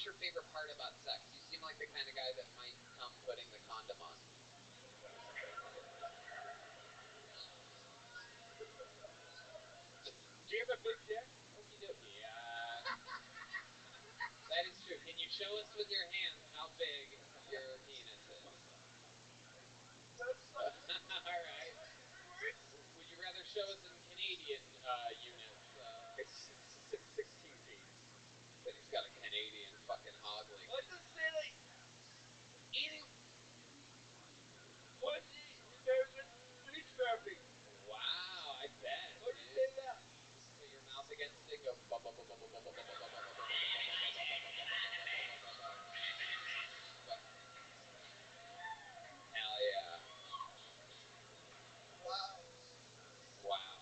was your favorite part about sex? You seem like the kind of guy that might come putting the condom on. Do you have a big dick? Okie dokie. That is true. Can you show us with your hands how big your penis is? All right. Would you rather show us in Canadian units? It's 16 feet. But he's got a Canadian fucking hog leg. What does it say, like, 80... What? There's a street traffic. Wow, I bet. What does it say that? Put your mouth against it, go. Hell yeah. Wow. Wow.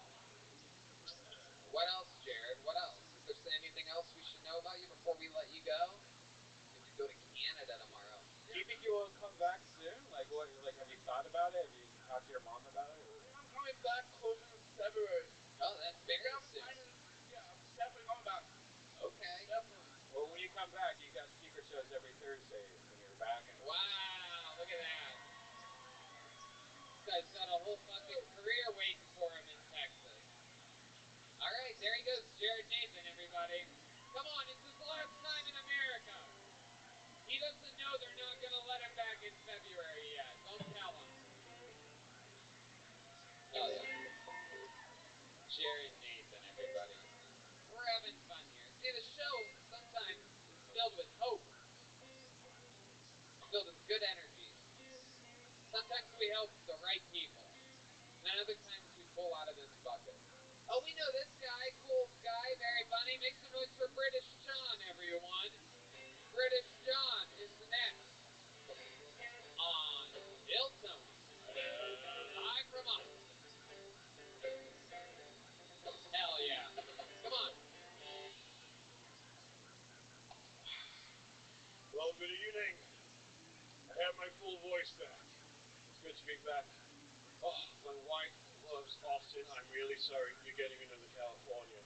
What else, Jared? What else? Is there anything else we should know about you before we let you go? You have to go to Canada tomorrow. Do you think you will come back soon? Like, what? Like, have you thought about it? Have you talked to your mom about it? I'm coming back closer to February. Oh, that's very soon. Yeah, I'm definitely coming back. Okay. Definitely. Well, when you come back, you got speaker shows every Thursday when you're back. Wow, look at that. This guy's got a whole fucking career waiting for him in Texas. All right, there he goes, Jared Nathan, everybody. Come on, it's his last time in America. He doesn't know they're not going to let him back in February yet. Don't tell him. Oh, yeah. Jared Nathan, everybody. We're having fun here. See, the show sometimes is filled with hope. Filled with good energy. Sometimes we help the right people. And other times we pull out of this bucket. Oh, we know this guy, cool guy, very funny. Make some noise for British John, everyone. British John is next on Ill Tony. Live from us. Hell yeah. Come on. Well, good evening. I have my full voice back. It's good to be back. Oh, my wife loves Austin. I'm really sorry you're getting another California.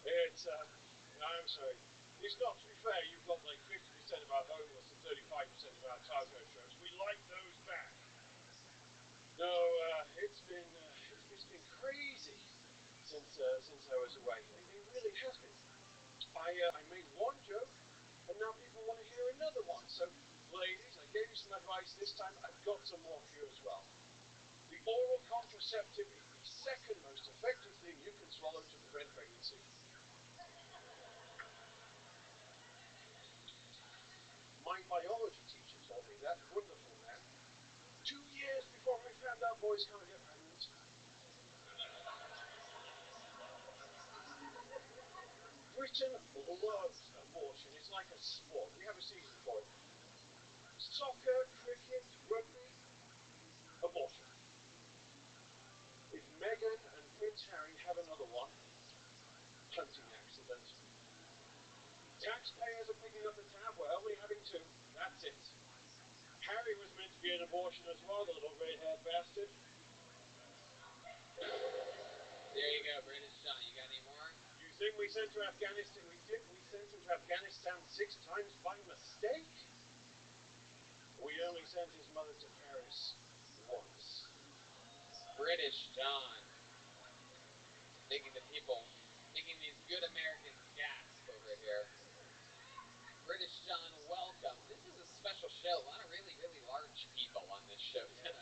It's, I'm sorry. It's not, to be fair, you've got like 50% of our homeless and 35% of our taco trucks. We like those back. No, it's been crazy since I was away. It really has been. I made one joke, and now people want to hear another one. So, ladies, I gave you some advice this time. I've got some more for you as well. The oral contraceptive is the second most effective thing you can swallow to prevent pregnancy. My biology teacher told me that wonderful man 2 years before I found out boys can't get pregnant. Britain loves abortion. It's like a sport. We have a season for it. Soccer, cricket, rugby, abortion. If Meghan and Prince Harry have another one, hunting accident. Taxpayers are picking up the tab. We're only having two. That's it. Harry was meant to be an abortion as well, the little red-haired bastard. There you go, British John. You got any more? You think we sent to Afghanistan? We did. We sent him to Afghanistan 6 times by mistake? We only sent his mother to Paris once. British John. Making the people, making these good Americans gasp over here. British John, welcome. This is a special show. A lot of really, really large people on this show tonight.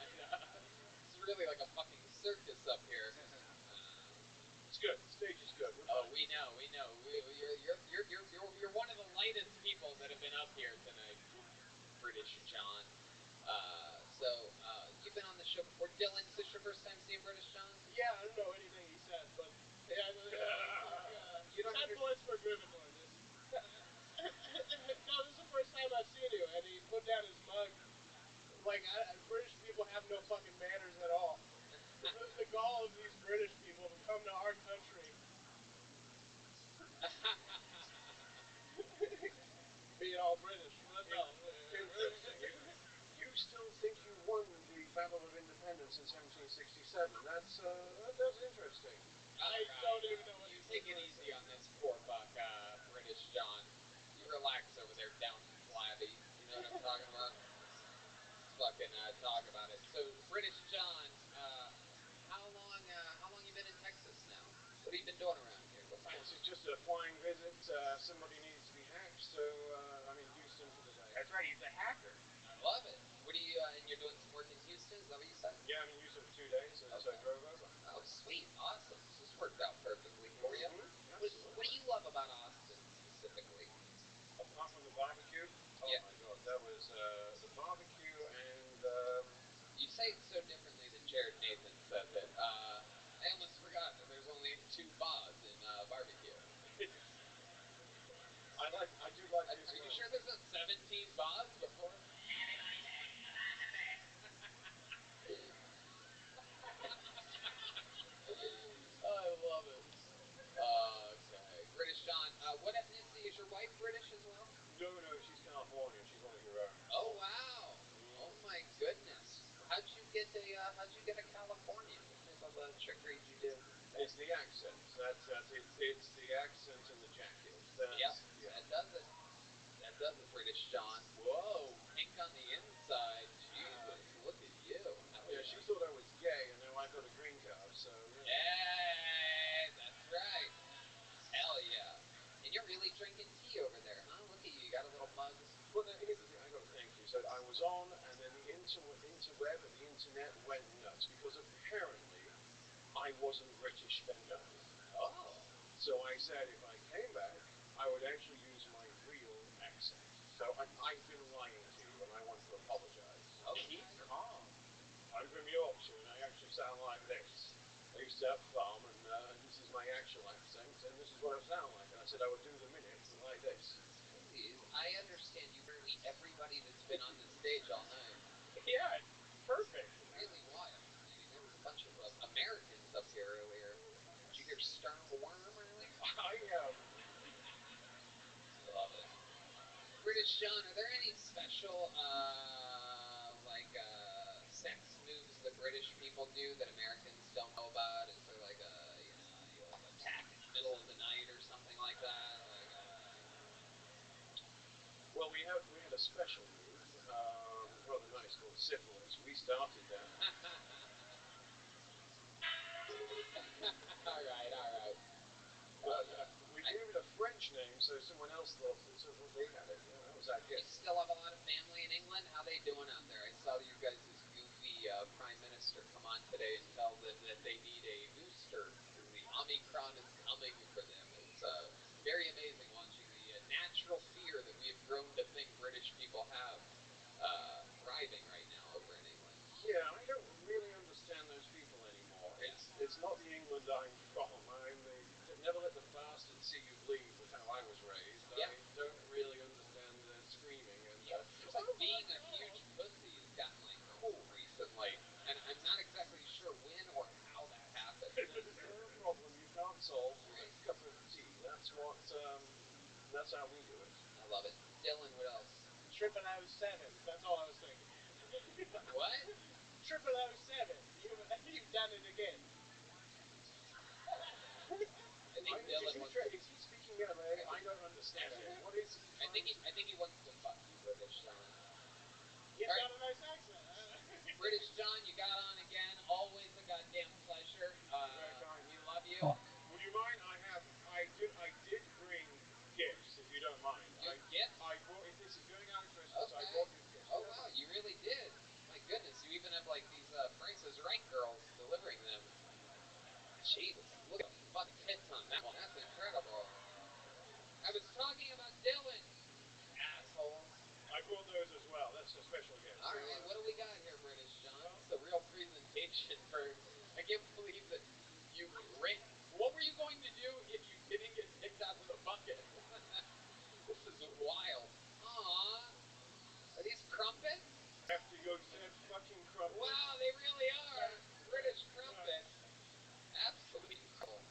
It's really like a fucking circus up here. It's good. The stage is good. Oh, we know. You're one of the lightest people that have been up here tonight, British John. You've been on the show before. Dylan, is this your first time seeing British John? Yeah, I don't know anything he said, but yeah, you don't have bullets for Gryffindor. No, this is the first time I've seen you, and he put down his mug. Like, British people have no fucking manners at all. The gall of these British people to come to our country. Being all British. No. You still think you won the Battle of Independence in 1767? That's interesting. I don't even know what you take it easy on this poor buck, British John. relax over there, down flabby. You know what I'm talking about? Fucking talk about it. So, British John, how long you been in Texas now? What have you been doing around here? What's going on? This is just a flying visit. Somebody needs to be hacked, so I'm in Houston for the day. That's right, he's a hacker. I love it. What are you, and you're doing some work in Houston? Is that what you said? Yeah, I'm in Houston for 2 days, so I drove over. Oh, sweet. Awesome. So this worked out perfectly for you. What do you love about Austin specifically? Apart from the barbecue, oh Yeah. my god, that was the barbecue and You say it so differently than Jared Nathan says it. I almost forgot that there's only 2 bars in barbecue. I do like this. Are you sure there's not 17 bars before? I love it. Okay. British John, what ethnicity is your wife? British as well? No, she's California. She's one of your own. Oh wow! Oh my goodness! How'd you get a Californian? What type of trickery did you do? It's the accent. It's the accent and the jacket. Yep, that does it. That does it, British John. Whoa, pink on the inside. Jesus, look at you. Hell Yeah, she thought I was gay, and now I've got a green card, so... Hey, that's right. Hell yeah. And you're really drinking tea over there, huh? Look at you, you got a little mug. Well, no, here's the thing, I got to thank you. So I was on, and then the internet went nuts, because apparently I wasn't British enough. Oh. So I said if I came back, I would actually use my real accent. So I've been lying to you, and I want to apologize. Oh, Keep calm. I'm from Yorkshire, and I actually sound like this. I used to have a farm, and this is my actual accent, and this is what I sound like. And I said I would do the minute like this. please. I understand you barely everybody that's been on this stage all night. Yeah, it's perfect. Really wild. I mean, there was a bunch of Americans up here earlier. Did you hear Stern Worm earlier? I Love it. British John, are there any special, sex moves that British people do that Americans don't know about? Is there like a, you like attack in the middle of the night or something like that? well, we had a special move, rather nice, called syphilis. We started that. All right. But we gave it a French name, so someone else thought they had it. Yeah, that was our You gift. still have a lot of family in England? How they doing out there? I saw you guys' goofy prime minister come on today and tell them that they need a booster because the Omicron is coming for them. It's very amazing watching the natural fear that we have grown to think British people have thriving right now over in England. Yeah, I don't really understand those people anymore. Yeah. It's not the England I'm from. Never let the bastard see you bleed was how I was raised. Yeah. I don't really understand the screaming and It's like being a huge pussy has gotten like cool recently, and I'm not exactly sure when or how that happened. no problem you can't solve with a cup of tea. That's how we do it. I love it. Dylan, what else? 007. That's all I was thinking. What? 007. You've done it again. I think Dylan wants to. Is he speaking LA? I don't understand it. What is he? I think he wants to fuck you, British John. He's All got right. a nice accent. British John, you got on again. Always a goddamn pleasure. Very kind. We love you. Would you mind? I did bring gifts, if you don't mind. Gifts? I brought. If this is going out at Christmas, Okay. I brought you gifts. Oh wow, you really did. My goodness, you even have like these Price is Right girls delivering them. Jesus, look at the fucking tits on that one. That's incredible. I was talking about Dylan, assholes. I brought those as well. That's a special gift. All right, what do we got here, British John? It's a real presentation for. I can't believe that you ran. What were you going to do if you didn't get picked out of the bucket? This is wild. Aww. Are these crumpets? Have to go said fucking crumpet. Wow, they really are. British crumpets. Absolutely cool.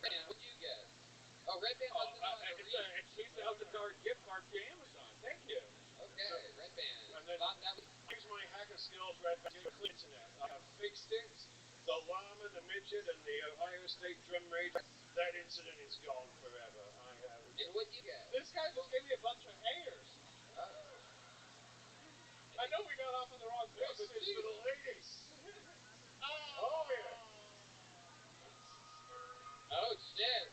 Red Band, what'd you get? Oh, Red Band doesn't know how to read. It's $2,000 gift card for Amazon. Thank you. Okay, Red Band. And then Thought that was. use my hacker skills right back to the internet. I have fixed it. The llama, the midget, and the Ohio State drum major. That incident is gone forever. I have. And what you get? This guy just gave me a bunch of hangers. Oh. I know we got off on the wrong foot, but Message to the ladies. Oh, yeah. Oh shit.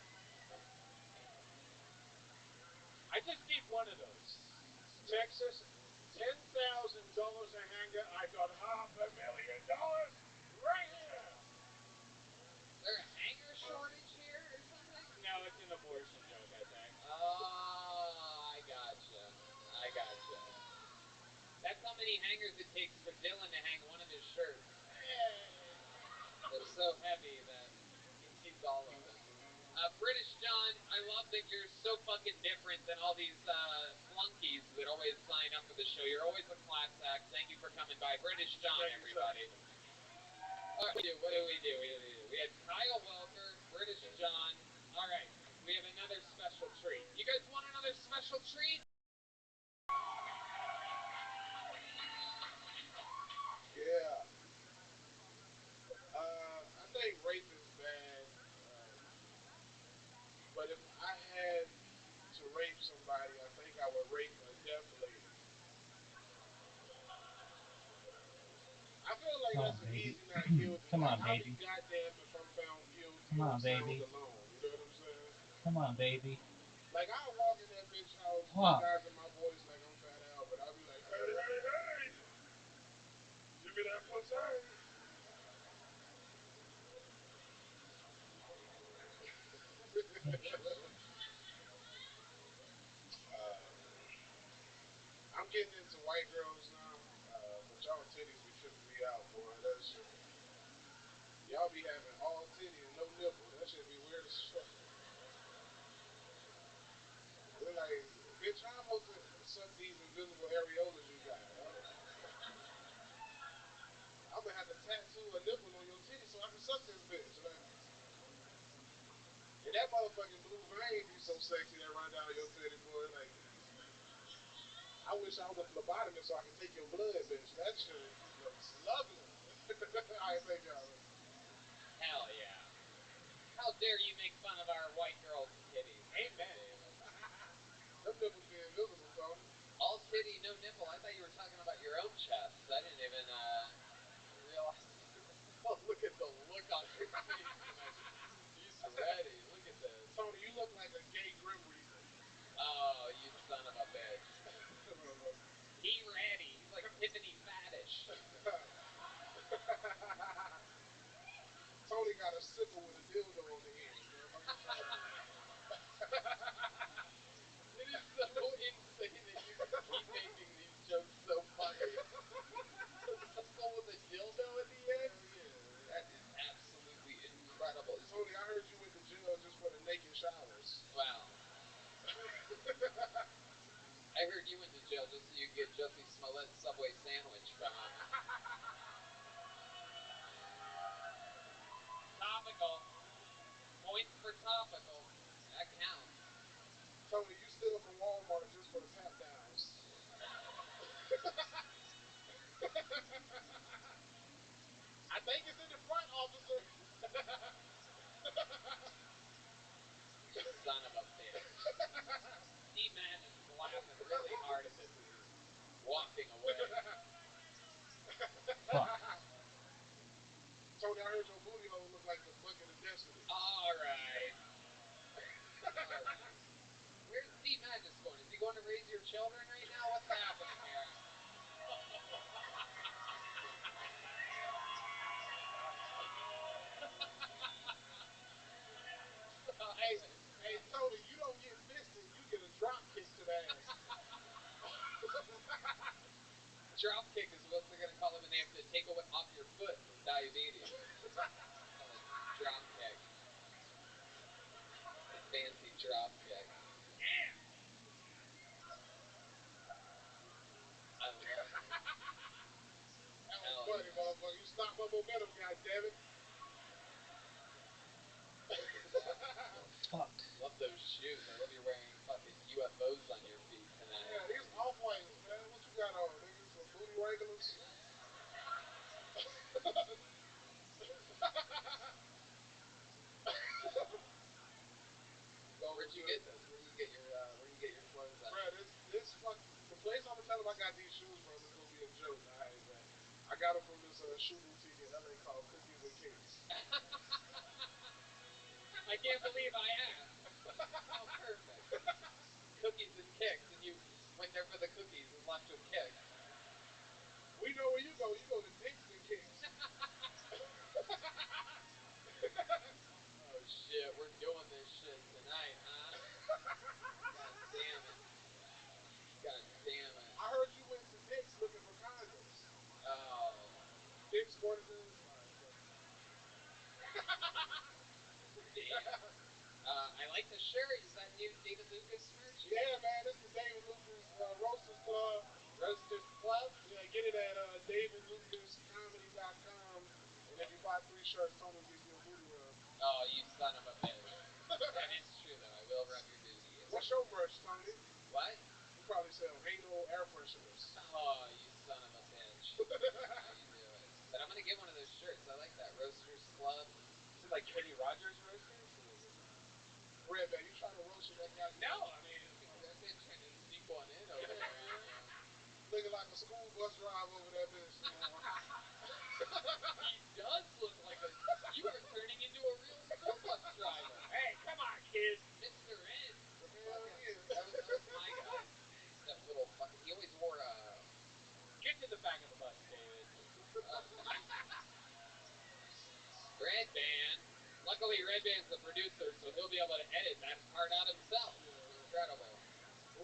I just need one of those. Texas, $10,000 a hanger. I got $500,000 right here. Is there a hanger shortage here or something? No, it's an abortion joke, I think. Oh, I gotcha. I gotcha. That's how many hangers it takes for Dylan to hang one of his shirts. They're so heavy that he needs all of them. British John, I love that you're so fucking different than all these flunkies that always sign up for the show. You're always a class act. Thank you for coming by. British John, everybody. All right, what do we do? We had Kyle Welker, British John. All right, we have another special treat. You guys want another special treat? Yeah. I think rape is bad. But if I had to rape somebody, I think I would rape a deaf lady. I feel like that's an easy not guilty. Come Like, on, I'll be baby. goddamn if I'm found guilty Come on on, sound baby. alone. You know what I'm saying? Come on, baby. Like, I'll walk in that bitch house What? disguising my voice like I'm Fat Al, but I'll be like, hey, hey, hey, give me that pussy. I'm getting into white girls now, but y'all titties be tripping me out, boy. That shit. Y'all be having all titty and no nipple. That shit be weird as fuck. They're like, bitch, how am I supposed to suck these invisible areolas you got? I'm gonna have to tattoo a nipple on your titty so I can suck this bitch. Like, and that motherfucking blue vein be so sexy that run down your titty, boy. Like, I wish I was a phlebotomist so I could take your blood, bitch. That shit looks lovely. All right, thank y'all. Hell yeah. How dare you make fun of our white girls' titties, Amen. David? Them nipples be invisible, Tony. All titty, no nipple. I thought you were talking about your own chest. I didn't even realize. Oh, look at the look on your face tonight. He's ready. Look at this. Tony, you look like a gay Grim Reaper. Oh, you son of a bitch. He ready. He's like Tiffany Faddish. Tony got a sipper with a dildo on the end. It is so insane that you just keep making these jokes so funny. A sipper with a dildo at the end? Hell yeah. That is absolutely incredible. Tony, I heard you went to jail just for the naked showers. Wow. I heard you went to jail just so you could get Jussie Smollett's Subway sandwich from him. Topical. Points for topical. That counts. Tony, you steal from Walmart just for the pat downs. I think it's in the front, officer. You son of a bitch. D-Man is laughing really hard at this as he's walking away. Fuck. Tony, I heard your booty hole look like the bucket of destiny. All right. All right. Where's D-Madness going? Is he going to raise your children right now? What's happening here? Hey, Tony, you don't get fisted, you get a drop kick to the ass. Drop kick is what they're going to call him, and they have to take off your foot from diabetes. Drop kick. Fancy drop kick. Yeah. I love it. That was funny, motherfucker. You stopped my momentum, goddammit. Fuck. Love those shoes. I love you're wearing fucking UFOs on your feet tonight. Yeah, these off-whites, man. What you got on, nigga? Some booty wranglers? Where'd you get this? Where'd you get your got these shoes, bro. This is gonna be a joke. All right, man. I got them from this shoe boutique in LA called Cookies and Kicks. I can't believe I asked. How perfect. Cookies and kicks, and you went there for the cookies and left with kicks. We know where you go. You go to Dicks and Kicks. Oh shit, we're doing this shit tonight, huh? God damn it. God damn it. I heard you went to Dick's looking for condoms. Oh. Dick's Sporting Goods. All right, fuck it. Damn. I like the shirt. Is that new David Lucas merch? Yeah, man, this is the David Lucas Roasters Club. Roasters Club? Yeah, get it at DavidLucasComedy.com. And if you buy 3 shirts, Tony will give you a booty rub. Oh, you son of a bitch. That is true, though. I will rub your booty. What's your merch, Tony? What? You probably sell Halo air fresheners. Oh, you son of a bitch. How you doing? But I'm going to get one of those shirts. I like that. Roasters Club. Is it like Kenny Rogers Roasters? Red man, you trying to roast that guy? No, I mean, I'm trying to sneak one in over there. Looking like a school bus drive over that bitch. He does look like a... You are turning into a real school bus driver. Hey, come on, kid. Mr. N. Hell yeah. That was my guy. That little fucking... He always wore a... Get to the back of the bus, David. Red Band. Luckily, Red Band's the producer, so he'll be able to edit that part out himself. Incredible.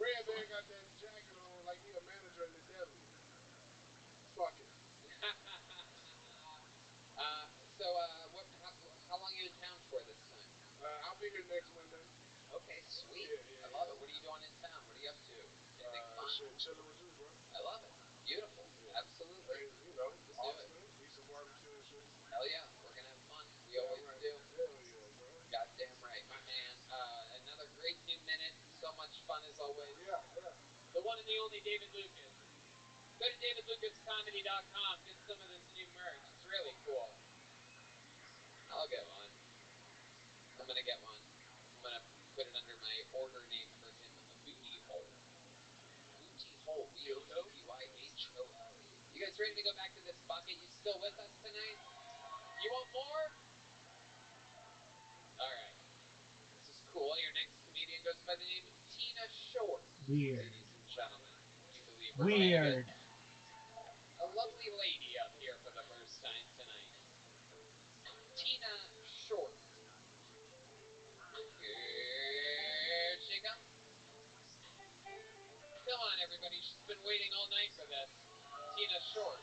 Red man got that jacket on like he a manager in the deli. Fuck it. How long are you in town for this time? I'll be here next Monday. Okay, sweet. Yeah, I love it. What are you doing in town? What are you up to? Anything fun? Shit, chilling with you, bro. I love it. Beautiful. Yeah. Absolutely. Hey, you know, Let's do Austin, it. decent barbecue and shit. Hell yeah. We're going to have fun. We always right. do. Hell yeah, bro. Goddamn right, my man. Another great new minute. So much fun as always. Yeah, yeah. The one and the only David Lucas. Go to DavidLucasComedy.com. Get some of this new merch. It's really cool. I'll get one. I'm going to get one. I'm going to put it under my order name for him, Booty Hole. Booty Hole. BOOTYHOLE. You guys ready to go back to this bucket? You still with us tonight? You want more? All right. This is cool. Your next comedian goes by the name of Tina Short. Weird. Ladies and gentlemen, can you believe we're going to Weird. get a lovely lady up here for the first time tonight? Tina Short. Here she comes. Come on, everybody. She's been waiting all night for this. Tina Short.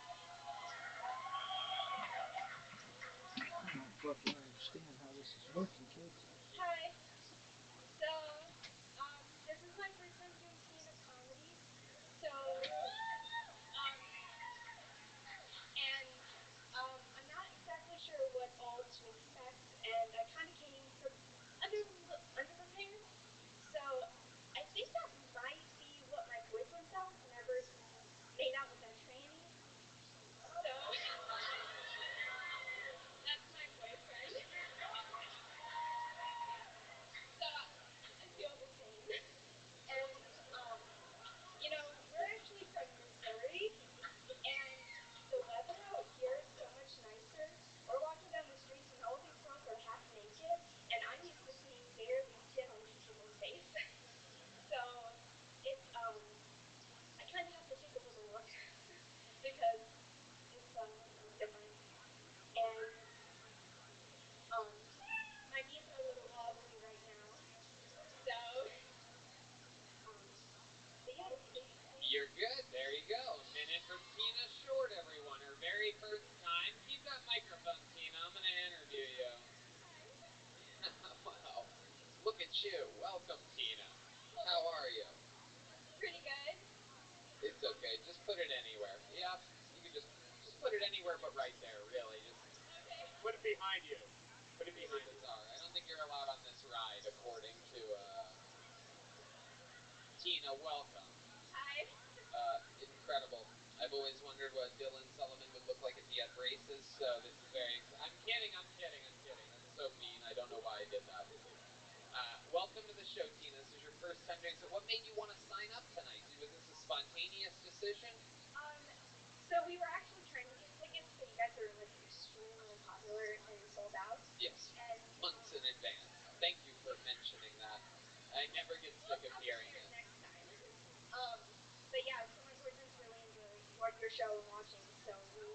I don't fucking understand how this is working, kids. Hi. So, this is my first time doing stand-up comedy. So, I'm not exactly sure what all to expect, and I kind of came underprepared. So, I think that might be what my boyfriend felt when I first made out with that tranny. So, that's my boyfriend. So, I feel the pain. And, we're actually from Missouri, and the weather out here is so much nicer. We're walking down the streets, and all these girls are half naked, and I'm used to seeing barely skin on people's face. So, it's, I kind of have to take a little look because it's different. And, um, my knees are a little wobbly right now. So, but yeah, it's basically. You're good. There you go. A minute from Tina Short, everyone. Her very first time. Keep that microphone, Tina. I'm going to interview you. Wow. Look at you. Welcome, Tina. How are you? Pretty good. It's okay. Just put it anywhere. Yep. You can just put it anywhere but right there, really. Just Okay. Put it behind you. Put it really behind you. bizarre. I don't think you're allowed on this ride, according to Tina. Welcome. Hi. Incredible. I've always wondered what Dylan Sullivan would look like if he had braces, so this is very exciting. I'm kidding. That's so mean. I don't know why I did that. Welcome to the show, Tina. This is your first time doing so. What made you want to sign up tonight? Was this a spontaneous decision? So we were actually trying to get tickets, but you guys are like extremely popular and sold out. Yes, And months in advance. Thank you for mentioning that. I never get sick of I'll be hearing here it. next time. But yeah, so my boyfriends really enjoy your show and watching. So we.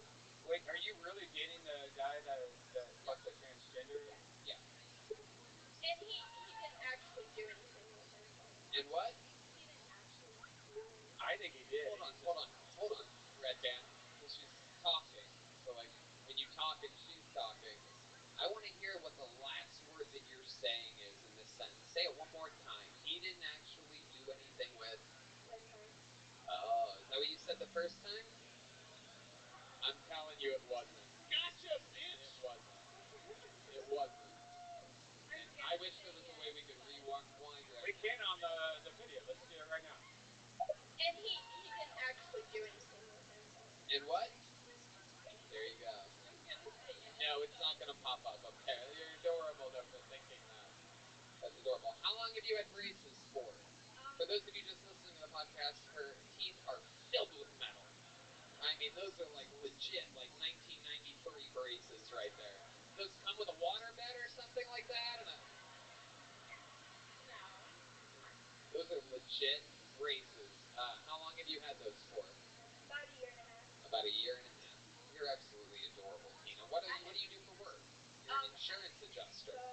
Wait, are you really dating the guy that fucked the transgender? Yeah. And he didn't actually do anything with him. And what? He didn't actually do anything. I think he did. Hold on, Red Band, because she's talking. So like, when you talk and she's talking, I want to hear what the last word that you're saying is in this sentence. Say it one more time. He didn't actually do anything with her. Oh, is that what you said the first time? I'm telling you, it wasn't. Gotcha, bitch! It wasn't. It wasn't. And I wish there was a way we could rewind right We now. can on the video. Let's do it right now. And he didn't actually do anything with him. And what? There you go. I was gonna say yes. No, it's not gonna pop up up there. You're adorable though for thinking that. That's adorable. How long have you had braces for? For those of you just listening to the podcast, her teeth are filled with metal. I mean, those are like legit, like 1993 braces right there. Those come with a waterbed or something like that, and No. those are legit braces. How long have you had those for? About a year and a half. About a year and a half. You're absolutely adorable, Tina. What do you do for work? You're an insurance adjuster. So,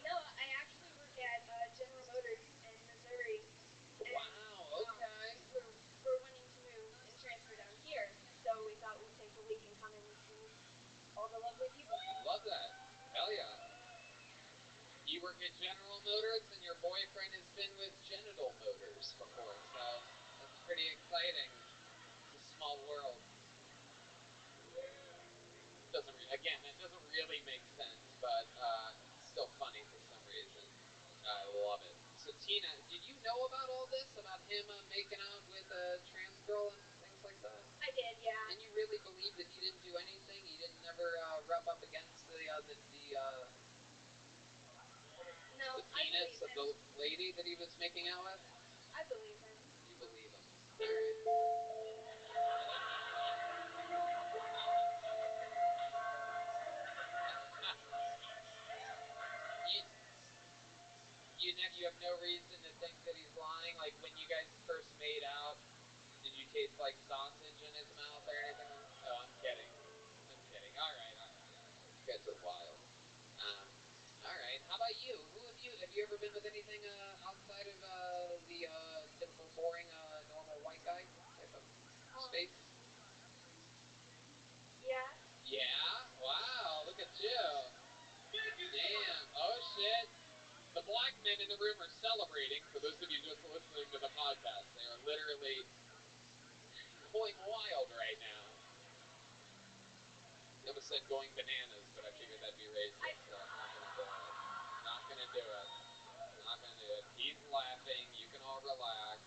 no, I actually work at General Motors in Missouri. Wow. Okay. We're wanting to move and transfer down here, so we thought we'd take a week and come and meet all the lovely people. Love that. Hell yeah. You work at General Motors, and your boyfriend has been with Genital Motors before, so that's pretty exciting. It's a small world. Again, that doesn't really make sense, but it's still funny for some reason. I love it. So Tina, did you know about all this, about him making out with a trans girl and things like that? I did, yeah. And you really believe that he didn't do anything? He didn't never rub up against the No, penis of the lady that he was making out with? I believe him. You believe him. All right. You have no reason to think that he's lying? Like, when you guys first made out, did you taste like sausage in his mouth or anything? Oh, I'm kidding. I'm kidding. All right. You guys are wild. All right. How about you? Have you ever been with anything outside of the typical boring normal white guy type of space? Yeah. Yeah? Wow, look at you. Damn. Oh, shit. The black men in the room are celebrating, for those of you just listening to the podcast. They are literally going wild right now. I almost said going bananas, but I figured that'd be racist, so I'm not going to do it. Not going to do it. Not going to do it. He's laughing. You can all relax.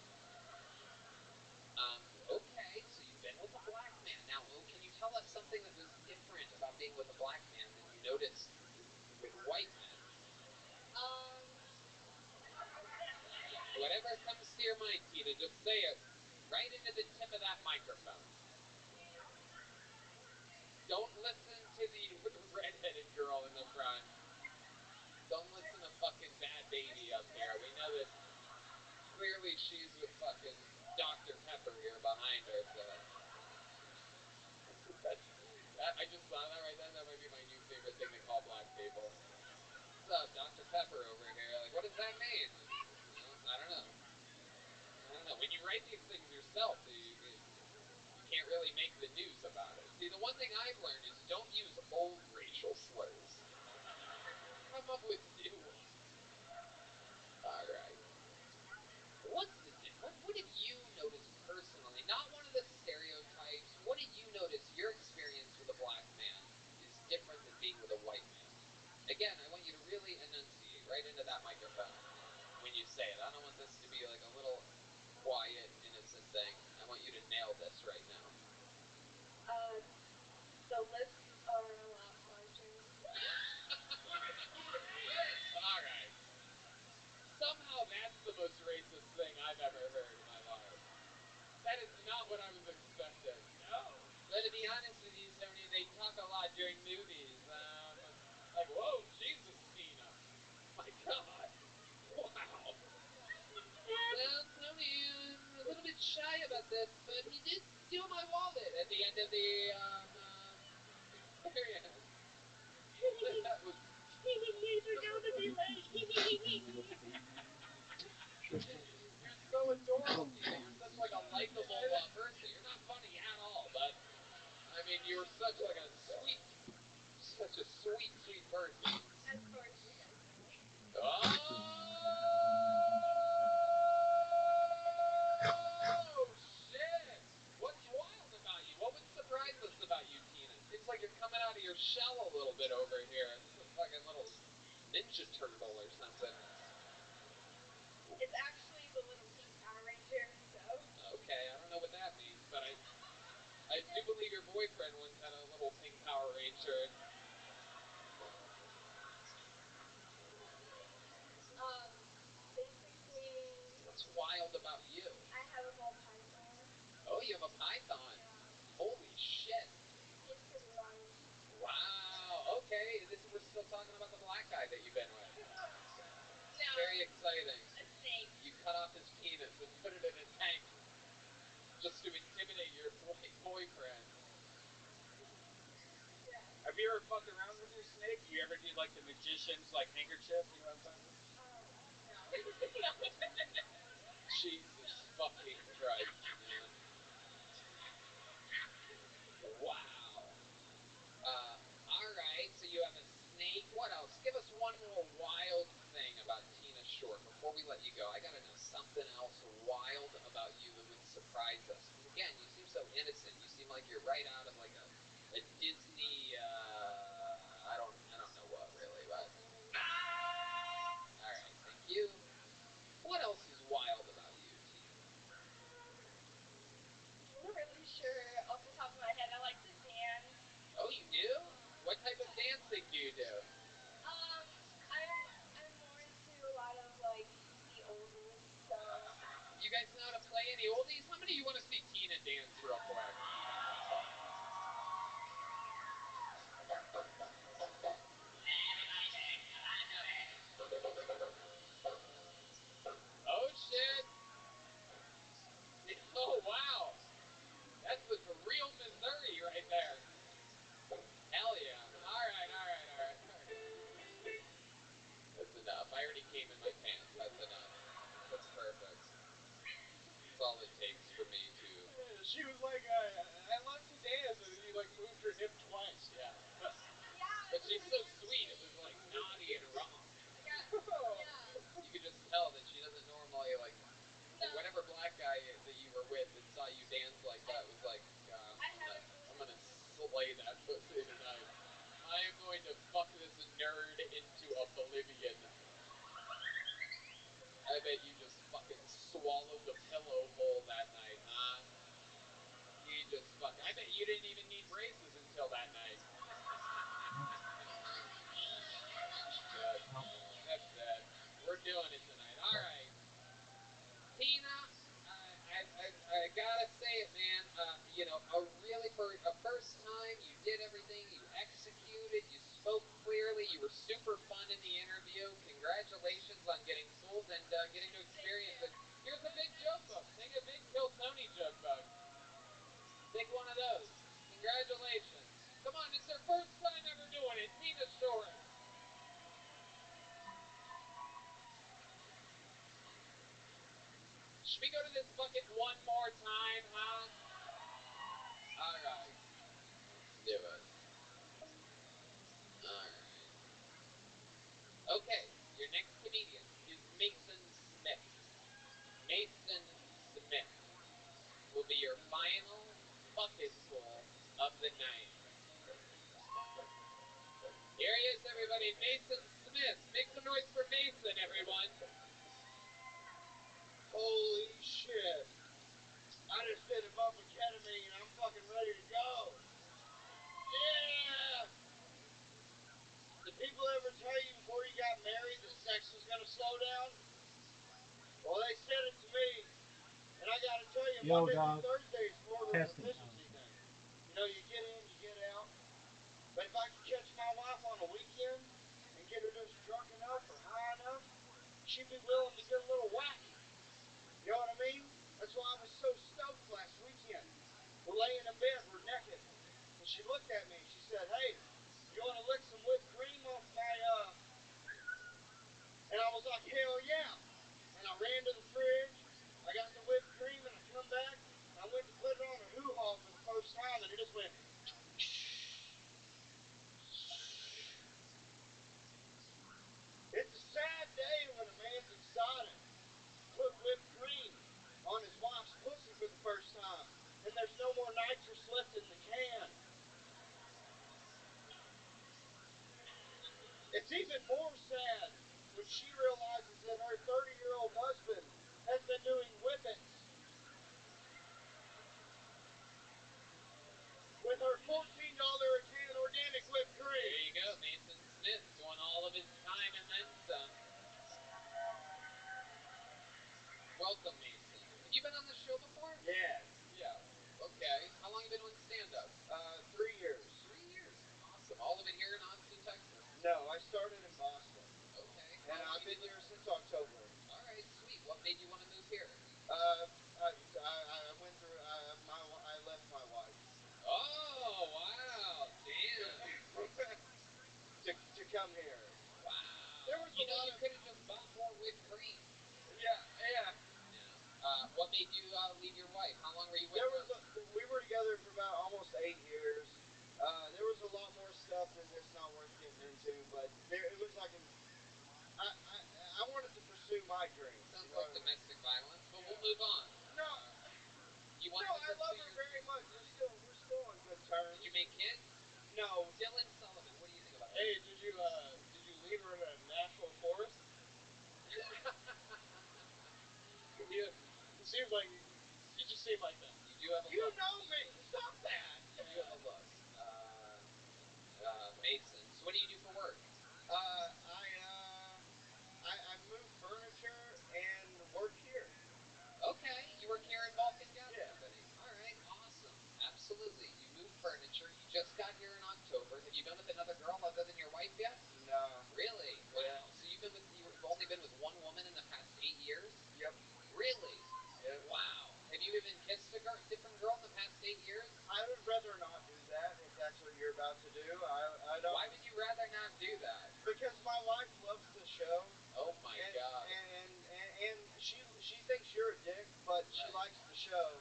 Okay, so you've been with a black man. Now, can you tell us something that was different about being with a black man than you noticed with white men? Whatever comes to your mind, Tina, just say it right into the tip of that microphone. Don't listen to the redheaded girl in the front. Don't listen to fucking Bad Baby up here. We know that clearly she's with fucking Dr. Pepper here behind her, so. I just saw that right then. That might be my new favorite thing to call black people. What's up, Dr. Pepper over here? Like, what does that mean? Well, I don't know. When you write these things yourself, you can't really make the news about it. See, the one thing I've learned is don't use old racial slurs. Come up with new ones. All right. What have you noticed personally? Not one of the stereotypes. What did you notice your experience with a black man is different than being with a white man? Again, I want you to really enunciate right into that microphone when you say it. I don't want this to be like a little quiet, innocent thing. I want you to nail this right now. The lips are a lot larger. All right. Somehow that's the most racist thing I've ever heard. the end of the experience. That was. He didn't need to go to be late. You're so adorable, Tina. You're such like a likable person. You're not funny at all, but I mean, you're such like a such a sweet person. Of course you guys know. Oh shit! What's wild about you? What would surprise us about you, Tina? Seems like you're coming out of your shell a little bit over here. This is a fucking little Ninja Turtle or something. It's actually the little pink Power Ranger, so. Okay, I don't know what that means, but I do believe your boyfriend once had a little pink Power Ranger. Basically. What's wild about you? I have a ball python. Oh, you have a python. Yeah. Holy shit. He's pretty large. Wow. Okay, we're still talking about the black guy that you've been with. No. Very exciting. A snake. You cut off his penis and put it in a tank just to intimidate your white boyfriend. Yeah. Have you ever fucked around with your snake? You ever do like the magician's like handkerchief? You know what I'm talking about? No. Jesus fucking Christ, man. Wow. Alright, so you have a snake. What else? Give us one more wild thing about Tina Short before we let you go. I gotta know something else wild about you that would surprise us. Because again, you seem so innocent. You seem like you're right out of like a Disney, I don't know what really, but. Alright, thank you. What else is wild about you, Tina? I'm not really sure off the top of my head. I like to dance. Oh, you do? What type of dancing do you do? I'm more into a lot of like the oldies, so. You guys know how to play any oldies? How many of you want to see Tina dance real quick? Oh shit! Oh wow! That's the real Missouri right there. Hell yeah! All right. That's enough. I already came in my pants. That's enough. That's perfect. That's all it takes for me to. She was like, I love to dance, and then you like moved your hip twice. Yeah. Yeah. But she's so sweet. It was like naughty and wrong. Yeah. You could just tell that she doesn't normally like. No. Whatever black guy that you were with that saw you dance like that was like, I'm gonna slay that pussy tonight. I am going to fuck this nerd into oblivion. I bet you just fucking swallowed the pillow whole that night, huh? You just fucking. I bet you didn't even need braces until that night. Good. That's it. We're doing it tonight. All right. Tina, I gotta say it, man. You know, for a first time, you did everything. You executed. You spoke clearly. You were super fun in the interview. Congratulations on getting sold and getting to experience it. Here's a big joke book. Take a big Kill Tony joke book. Take one of those. Congratulations. Come on, it's their first time ever doing it. Tina Short. Should we go to this bucket one more time, huh? All right. Let's do it. Alright. Okay, your next comedian is Mason Smith. Mason Smith will be your final bucket full of the night. Here he is, everybody. Mason Smith. Make some noise for Mason, everyone. Holy shit. I just did a bump of ketamine and I'm fucking ready to go. Yeah! Did people ever tell you before you got married the sex was going to slow down? Well, they said it to me. And I got to tell you, Monday through Thursday is more of an efficiency thing. You know, you get in, you get out. But if I could catch my wife on a weekend and get her just drunk enough or high enough, she'd be willing to get a little wacky. You know what I mean? That's why I was so stoked last weekend. We're laying in bed, we're looked at me. She said, "Hey, you want to lick some whipped cream off my And I was like, "Hell yeah!" And I ran to the fridge. I got the whipped cream, and I come back. And I went to put it on a hoo-ha for the first time, and it just went. It's a sad day when a man's excited to put whipped cream on his wife's pussy for the first time, and there's no more nitrous left in the can. It's even more sad when she realizes that her 30-year-old husband has been doing whippets with her $14 a can organic whipped cream. There you go, Mason Smith doing all of his time and then some. Welcome, Mason. Have you been on this show before? Yeah. Yeah. Okay. How long have you been doing stand-up? 3 years. 3 years. Awesome. All of it here in Austin, Texas? No, I started in Boston. Okay. And I've been here since October. All right, sweet. What made you want to move here? I went through. I left my wife. Oh, wow. Damn. to come here. Wow. There was you a lot you of. could have just bought more whipped cream. Yeah. What made you leave your wife? How long were you with her? We were together for about almost 8 years. There was a lot more stuff that's not worth getting into, but it was like I wanted to pursue my dreams. Sounds like domestic violence, but we'll move on. No. You wanted to I love her very much. We're still on good terms. Did you make kids? No. Dylan Sullivan, what do you think about that? Hey, did you leave her in a national forest? It seems like you just seem like that. You do have a look. You know me. Stop that. You do have a look. Mason. So what do you do for work? I move furniture and work here. Okay, you work here in Vulcan Gas Yeah. Company. All right, awesome. Absolutely. You move furniture. You just got here in October. Have you been with another girl other than your wife yet? No. Really? Wow. Yeah. So you've only been with one woman in the past 8 years? Yep. Really? Yep. Wow. Have you even kissed a different girl in the past 8 years? I would rather not do that if that's what you're about to do. I don't. Why would you rather not do that? Because my wife loves the show. Oh my God. And she thinks you're a dick, but she likes the show.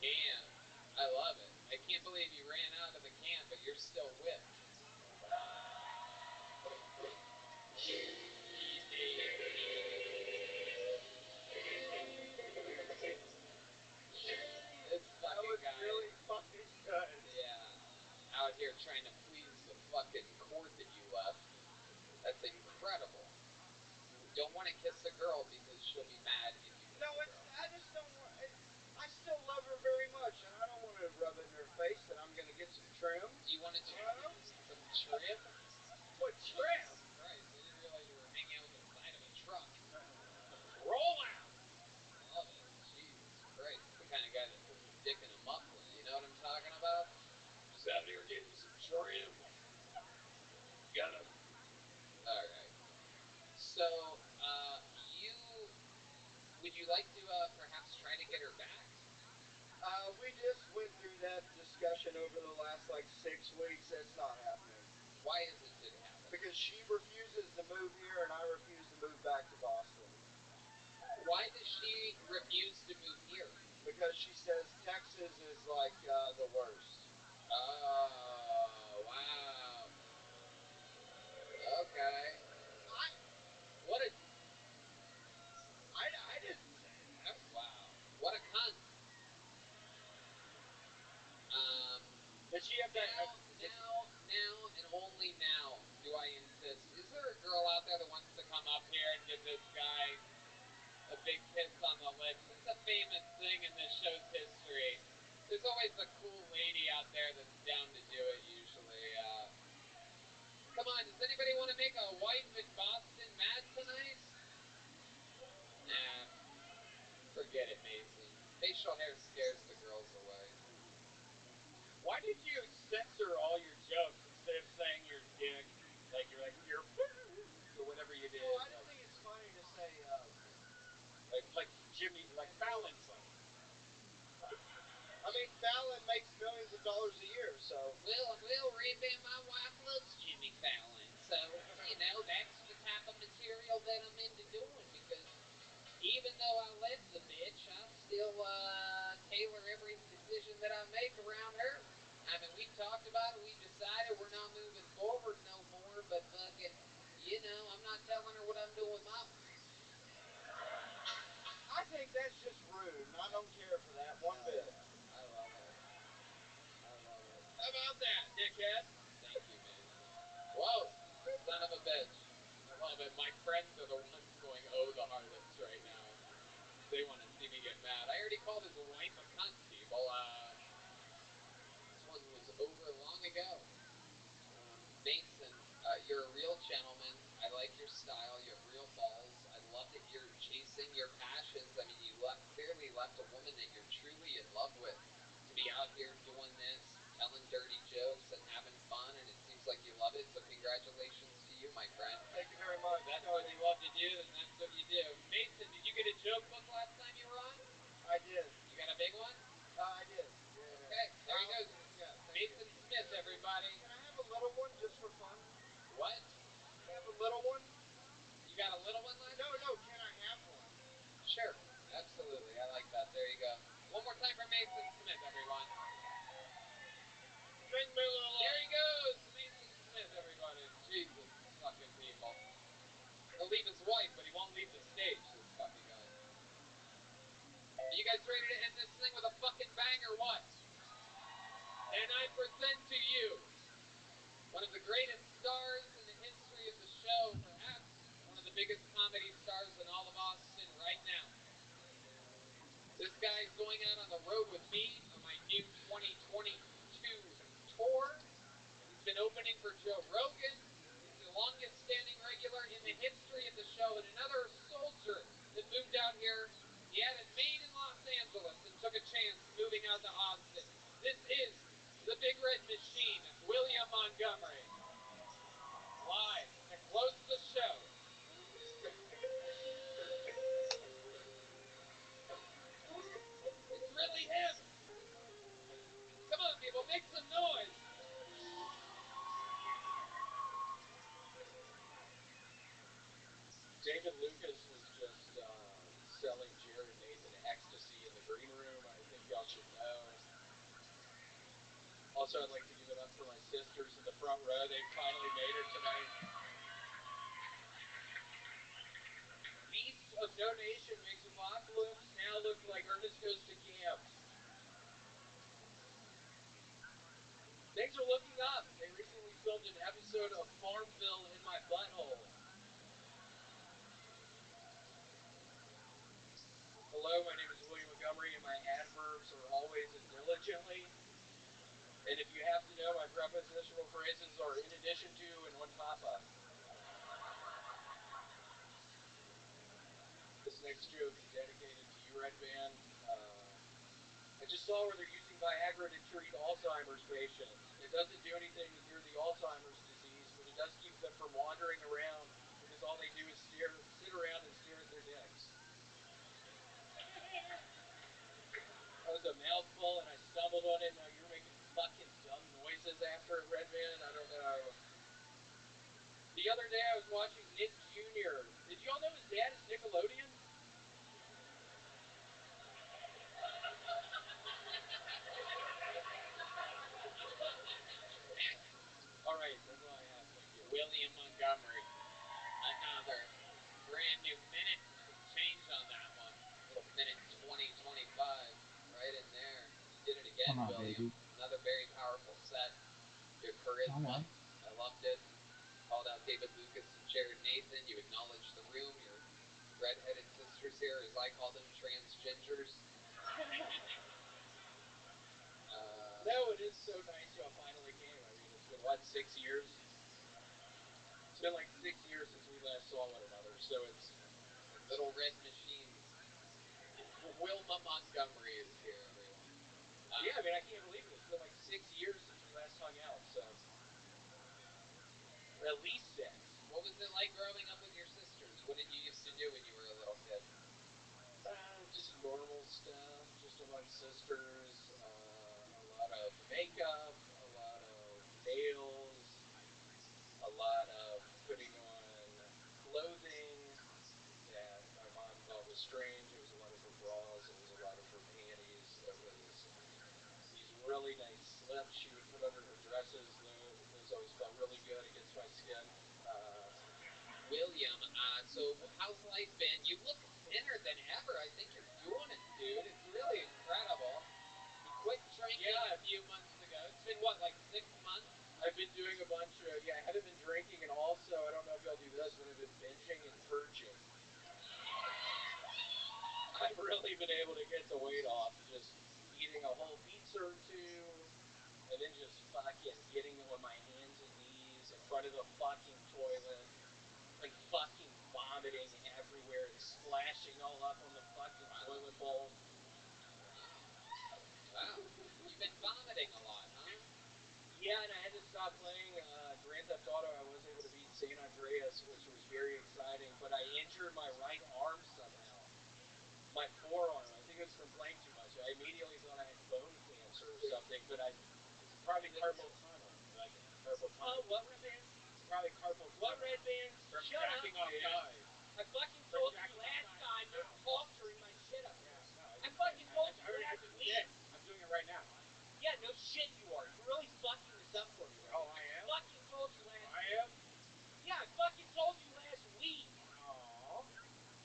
Damn. I love it. I can't believe you ran out of the can, but you're still whipped. This That fucking was guy. really fucking good. Yeah. Out here trying to please the fucking court that you left. That's incredible. You don't want to kiss a girl because she'll be mad if you kiss a girl. I just don't want. I still love her very much, and I don't want to rub it in her face that I'm going to get some trim. Do you want to do some trim? What trim? Jesus Christ, I didn't realize you were hanging out with the side of a truck. Roll out! Love it. Jesus Christ. The kind of guy that puts his dick in a muffler. You know what I'm talking about? Just out here getting some trim. Got him. Alright. So, you... Would you like to, perhaps try to get her back? We just went through that discussion over the last, 6 weeks. It's not happening. Why isn't it happening? Because she refuses to move here, and I refuse to move back to Boston. Why does she refuse to move here? Because she says Texas is, the worst. Oh, wow. Okay. What a... I didn't say that. Wow. What a cunt. Did she have that? Now, and only now, do I insist. Is there a girl out there that wants to come up here and give this guy a big kiss on the lips? It's a famous thing in this show's history. There's always a cool lady out there that's down to do it, usually. Come on, does anybody want to make a wife in Boston mad tonight? Nah. Forget it, Mason. Facial hair scares the girls away. Why did you censor all your jokes instead of saying your dick? You're or whatever you did. Well, I just think it's funny to say, like Jimmy, like Fallon's funny. I mean, Fallon makes millions of dollars a year, so. Well, Rabbi, my wife loves Jimmy Fallon, so that's the type of material that I'm into doing, because even though I left the bitch, I still tailor every decision that I make around her. I mean, we've talked about it. We've decided we're not moving forward no more. But fucking, I'm not telling her what I'm doing with my. I think that's just rude, and I don't care for that one bit. Yeah, I love it. How about that, dickhead? Thank you, man. Whoa, son of a bitch. I love it. My friends are the ones going, oh, the hardest right now. They want to see me get mad. I already called his wife a cunt, people. This one was over long ago. Mason, you're a real gentleman. I like your style. You have real balls. I love that you're chasing your passions. I mean, you clearly left a woman that you're truly in love with to be out here doing this, telling dirty jokes and having fun, and it seems like you love it. So congratulations to you, my friend. Thank you very much. That's what you love to do, then that's what you do. Mason, did you get a joke book last time you were on? I did. You got a big one? I did. Yeah. Okay, there he goes. Yeah, Mason Smith, everybody. Can I have a little one just for fun? What? Can I have a little one? You got a little one last time? No, can I have one? Sure, absolutely. I like that. There you go. One more time for Mason Smith, everyone. Bring me a little. There he goes, Mason Smith, everybody. Jesus fucking people. He'll leave his wife, but he won't leave the stage, this fucking guy. Are you guys ready to end this thing with a fucking bang or what? And I present to you one of the greatest stars in the history of the show, perhaps one of the biggest comedy stars in all of Austin right now. This guy is going out on the road with me on my new 2022 tour. He's been opening for Joe Rogan. He's the longest standing regular in the history of the show, and another soldier that moved out here. He had it made in Los Angeles and took a chance moving out to Austin. This is the Big Red Machine, William Montgomery. Live to close the show. It's really him. Come on, people, make some noise. David Lucas was just selling Jared Nathan ecstasy in the green room. I think y'all should know. Also, I'd like to give it up for my sisters in the front row. They finally made it tonight. Beast of No Nation makes Apocalypse now look like Ernest Goes to Camp. Things are looking up. They recently filmed an episode of Farmville in my butthole. Hello, my name is William Montgomery, and my adverbs are always and diligently. And if you have to know, my prepositional phrases are in addition to and on top of. This next joke is dedicated to you, Red Band. I just saw where they're using Viagra to treat Alzheimer's patients. It doesn't do anything to cure the Alzheimer's disease, but it does keep them from wandering around because all they do is sit around and stare at their dicks. That was a mouthful, and I stumbled on it. Now you're making fucking dumb noises after it, Red Band. I don't know. The other day I was watching Nick Jr. Did y'all know his dad is Nickelodeon? All right, that's all I have. Thank you. William Montgomery. Another brand new minute and some change on that one. Little minute 2025 right in there. You did it again, Come on, William. baby. Another very powerful set. Your charisma. I loved it. Called out David Lucas and Jared Nathan. You acknowledged the room. Your redheaded sisters here, as I call them, transgingers. No, it is so nice y'all finally came. I mean, it's been, what, 6 years? It's been like 6 years since we last saw one another, so it's... Little Red Machines. Wilma Montgomery is here, everyone. Yeah, I mean, I can't believe it. It's been like 6 years since we last hung out, so... At least 6. What was it like growing up with your sisters? What did you used to do when you were a little kid? Just normal stuff, just among sisters. really nice slip she would put under her dresses. Those always felt really good against my skin. William, so how's life been? You look thinner than ever. I think you're doing it, dude. It's really incredible. You quit drinking a few months ago. It's been what, like 6 months? I've been doing a bunch of, I haven't been drinking, and also, I don't know if y'all do this, but I've been binging and purging. I've really been able to get the weight off, just eating a whole pizza or two, and then just fucking getting on my hands and knees in front of the fucking toilet, and fucking vomiting everywhere and splashing all up on the fucking toilet bowl. Wow. You've been vomiting a lot, huh? Yeah, and I had to stop playing Grand Theft Auto. I was able to beat San Andreas, which was very exciting, but I injured my right arm somehow. My forearm. I think it was from playing too much. I immediately thought I had bone cancer or something, but it's probably carpal tunnel. Like carpal tunnel. What red band? Probably carpal tunnel. What red band? From Shut up. jacking off guys. I fucking told you last time, don't talk during my shit up here. No, I fucking told you last week. I'm doing it right now. Yeah, no shit you are. You're really fucking this up for me right now. I am? I fucking told you last I am? Yeah, I fucking told you last week. Aww.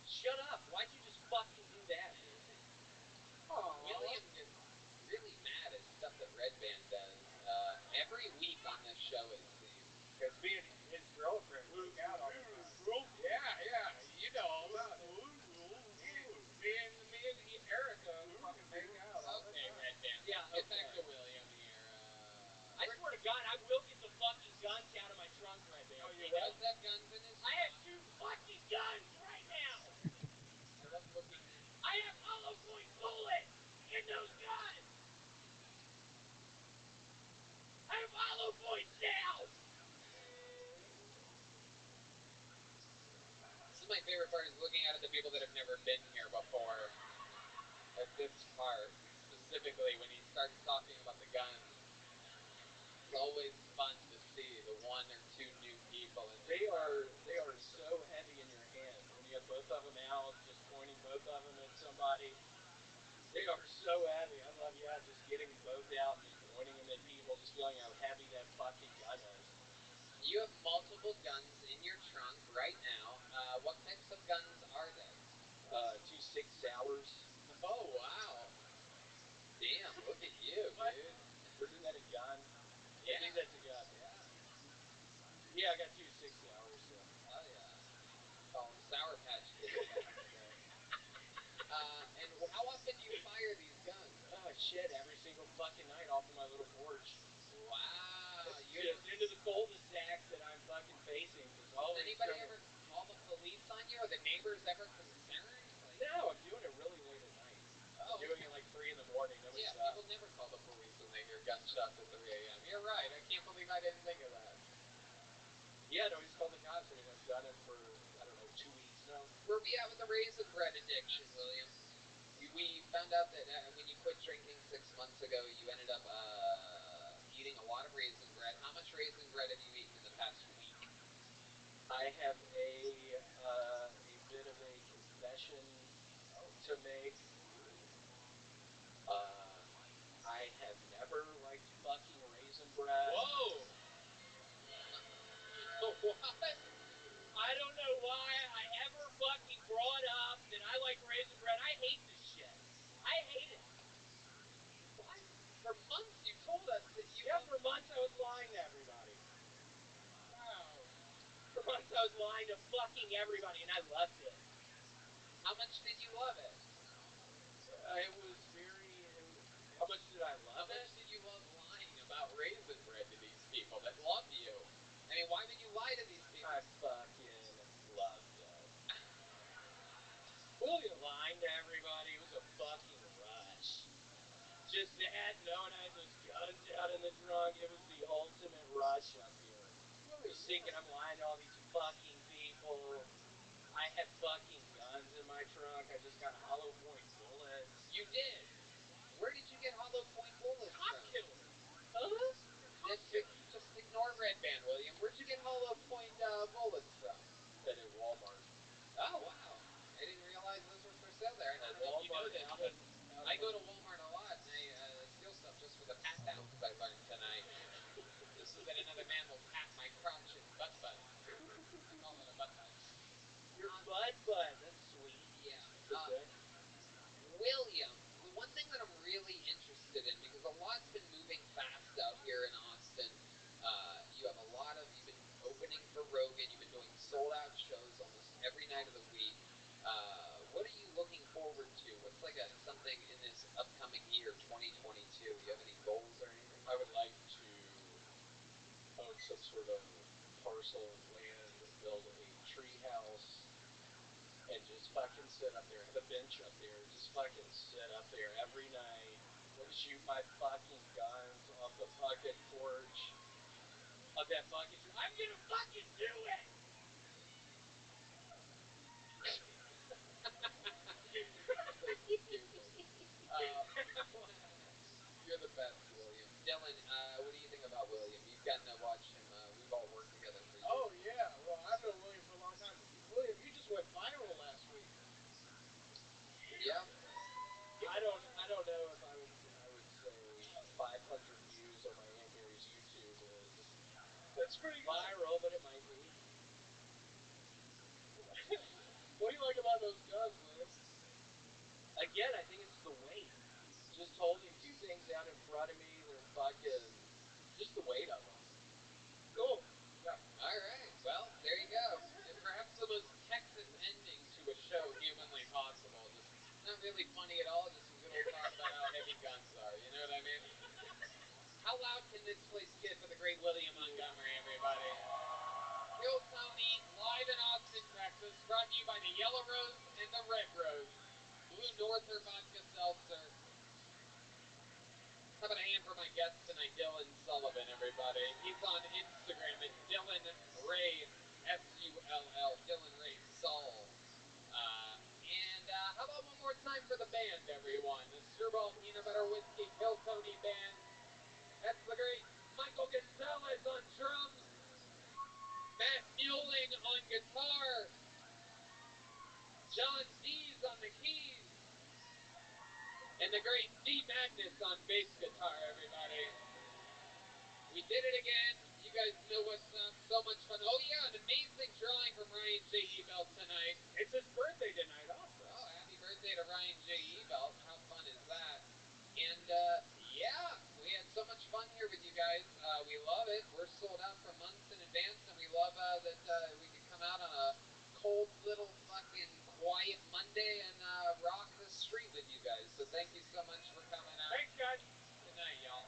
Shut up. Why'd you just fucking do that, dude? Aww. William gets really mad at stuff that Red Band does every week on this show, it seems. Because me and his girlfriend make out all the time. Yeah, you know all about it. Me and Erica fucking make out all the Okay, time. Red Band. Yeah, Get back to William here. I swear to God, I will get the fucking guns out of my trunk, Red Band. Oh, you will? Does have guns in his trunk? I have 2 fucking guns right now! I love looking at... I have hollow point bullets in those guns! I have hollow points now! This is my favorite part, is looking out at the people that have never been here before. At this part, specifically, when he starts talking about the guns. It's always fun to see the 1 or 2 new people. And they are so heavy in your hand. When you have both of them out, just pointing both of them at somebody. They are so heavy. I love, just getting them both out and just pointing them at people, just feeling how heavy that fucking gun is. You have multiple guns in your trunk right now. What types of guns are they? 2 6 Sours. Oh, wow. Damn, look at you, dude. Isn't that a gun? Yeah. I think that's a gun. Yeah, I got 2 6 Sours. So. Oh, yeah. Call them Sour Patch Kids. And how often do you fire these guns? Oh, shit, every single fucking night off of my little porch. Wow. You're just into the cul-de-sac that I'm fucking facing. Does anybody ever call the police on you? Are the neighbors ever concerned? No, I'm doing it really late at night. I'm doing it like 3 in the morning. Nobody's up. People never call the police when they hear gunshots at 3 a.m. You're right. I can't believe I didn't think of that. Yeah, no, he's called the cops. I mean, I've done it for, I don't know, 2 weeks now. Where we at with the raisin bread addiction, William? We found out that when you quit drinking 6 months ago, you ended up eating a lot of raisin bread. How much raisin bread have you eaten in the past week? I have a bit of a confession to make. I have never liked fucking raisin bread. Whoa! What? I don't know why I ever fucking brought up that I like raisin bread. I hate this shit. I hate it. What? For months you told us that you... Yeah, for months I was lying to everybody. Wow. For months I was lying to fucking everybody, and I loved it. How much did you love it? It was very... How much did I love it? How much did you love lying about raisin bread to these people that love you? I mean, why would you lie to these people? I fucking loved it. William lying to everybody was a fucking rush. Just that, knowing I had those guns out in the trunk, it was the ultimate rush up here. Just thinking I'm lying to all these fucking people. I have fucking guns in my trunk. I just got hollow point bullets. You did? Where did you get hollow point bullets Cop from? killer. Huh? Just ignore Red Band, William. Where'd you get hollow point bullets from? At Walmart. Oh, wow. I didn't realize those were for sale there. I don't know if you know this, but I go to Walmart a lot, and I steal stuff just for the patent that another man will pat my crotch and butt butt. I call it a butt butt. Your bud. That's sweet. Yeah. Okay. William, the one thing that I'm really interested in, because a lot's been moving fast out here in Austin. You've been opening for Rogan, you've been doing sold out shows almost every night of the week. What are you looking forward to? What's like something in this upcoming year, 2022? Do you have any goals or anything? I would like to own some sort of parcel of land, build a tree house, and just fucking sit up there. Have a bench up there. Just fucking sit up there every night. Shoot my fucking guns off the fucking porch of that fucking tree. I'm gonna fucking do it! So stupid. You're the best, William. Dylan, what do you think about William? You've gotten to watch him. We've all worked together for years. Oh yeah, well I've known William for a long time. William, you just went viral last week. Yeah. I don't know if I would say 500 views on my Aunt Mary's YouTube is that's pretty good. Viral, but it might be. What do you like about those guns, William? Again, I think it's the weight. Just holding two things out in front of me, they're fucking just the weight of them. Cool. Yeah. All right. Well, there you go. And perhaps the most Texas ending to a show humanly possible. Just not really funny at all. Just a good old talk about how heavy guns are. You know what I mean? How loud can this place get for the great William Montgomery, everybody? Kill Tony, live in Austin, Texas, brought to you by the Yellow Rose and the Red Rose. Blue Norther Vodka Seltzer. How about a hand for my guest tonight, Dylan Sullivan, everybody? He's on Instagram at Dylan Ray, S-U-L-L, Dylan Ray Sol. How about one more time for the band, everyone? The Screwball Peanut Butter Whiskey Kill Tony Band. That's the great Michael Gonzalez on drums. Matt Muelling on guitar. John Dees on the keys. And the great D Magnus on bass guitar, everybody. We did it again. You guys know what's up. So much fun. Oh, yeah, an amazing drawing from Ryan J. Ebelt tonight. It's his birthday tonight, also. Oh, happy birthday to Ryan J. Ebelt. How fun is that? And, yeah, we had so much fun here with you guys. We love it. We're sold out for months in advance, and we love that we could come out on a cold little fucking quiet Monday and rock the street with you guys. So thank you so much for coming out. Thanks, guys. Good night, y'all.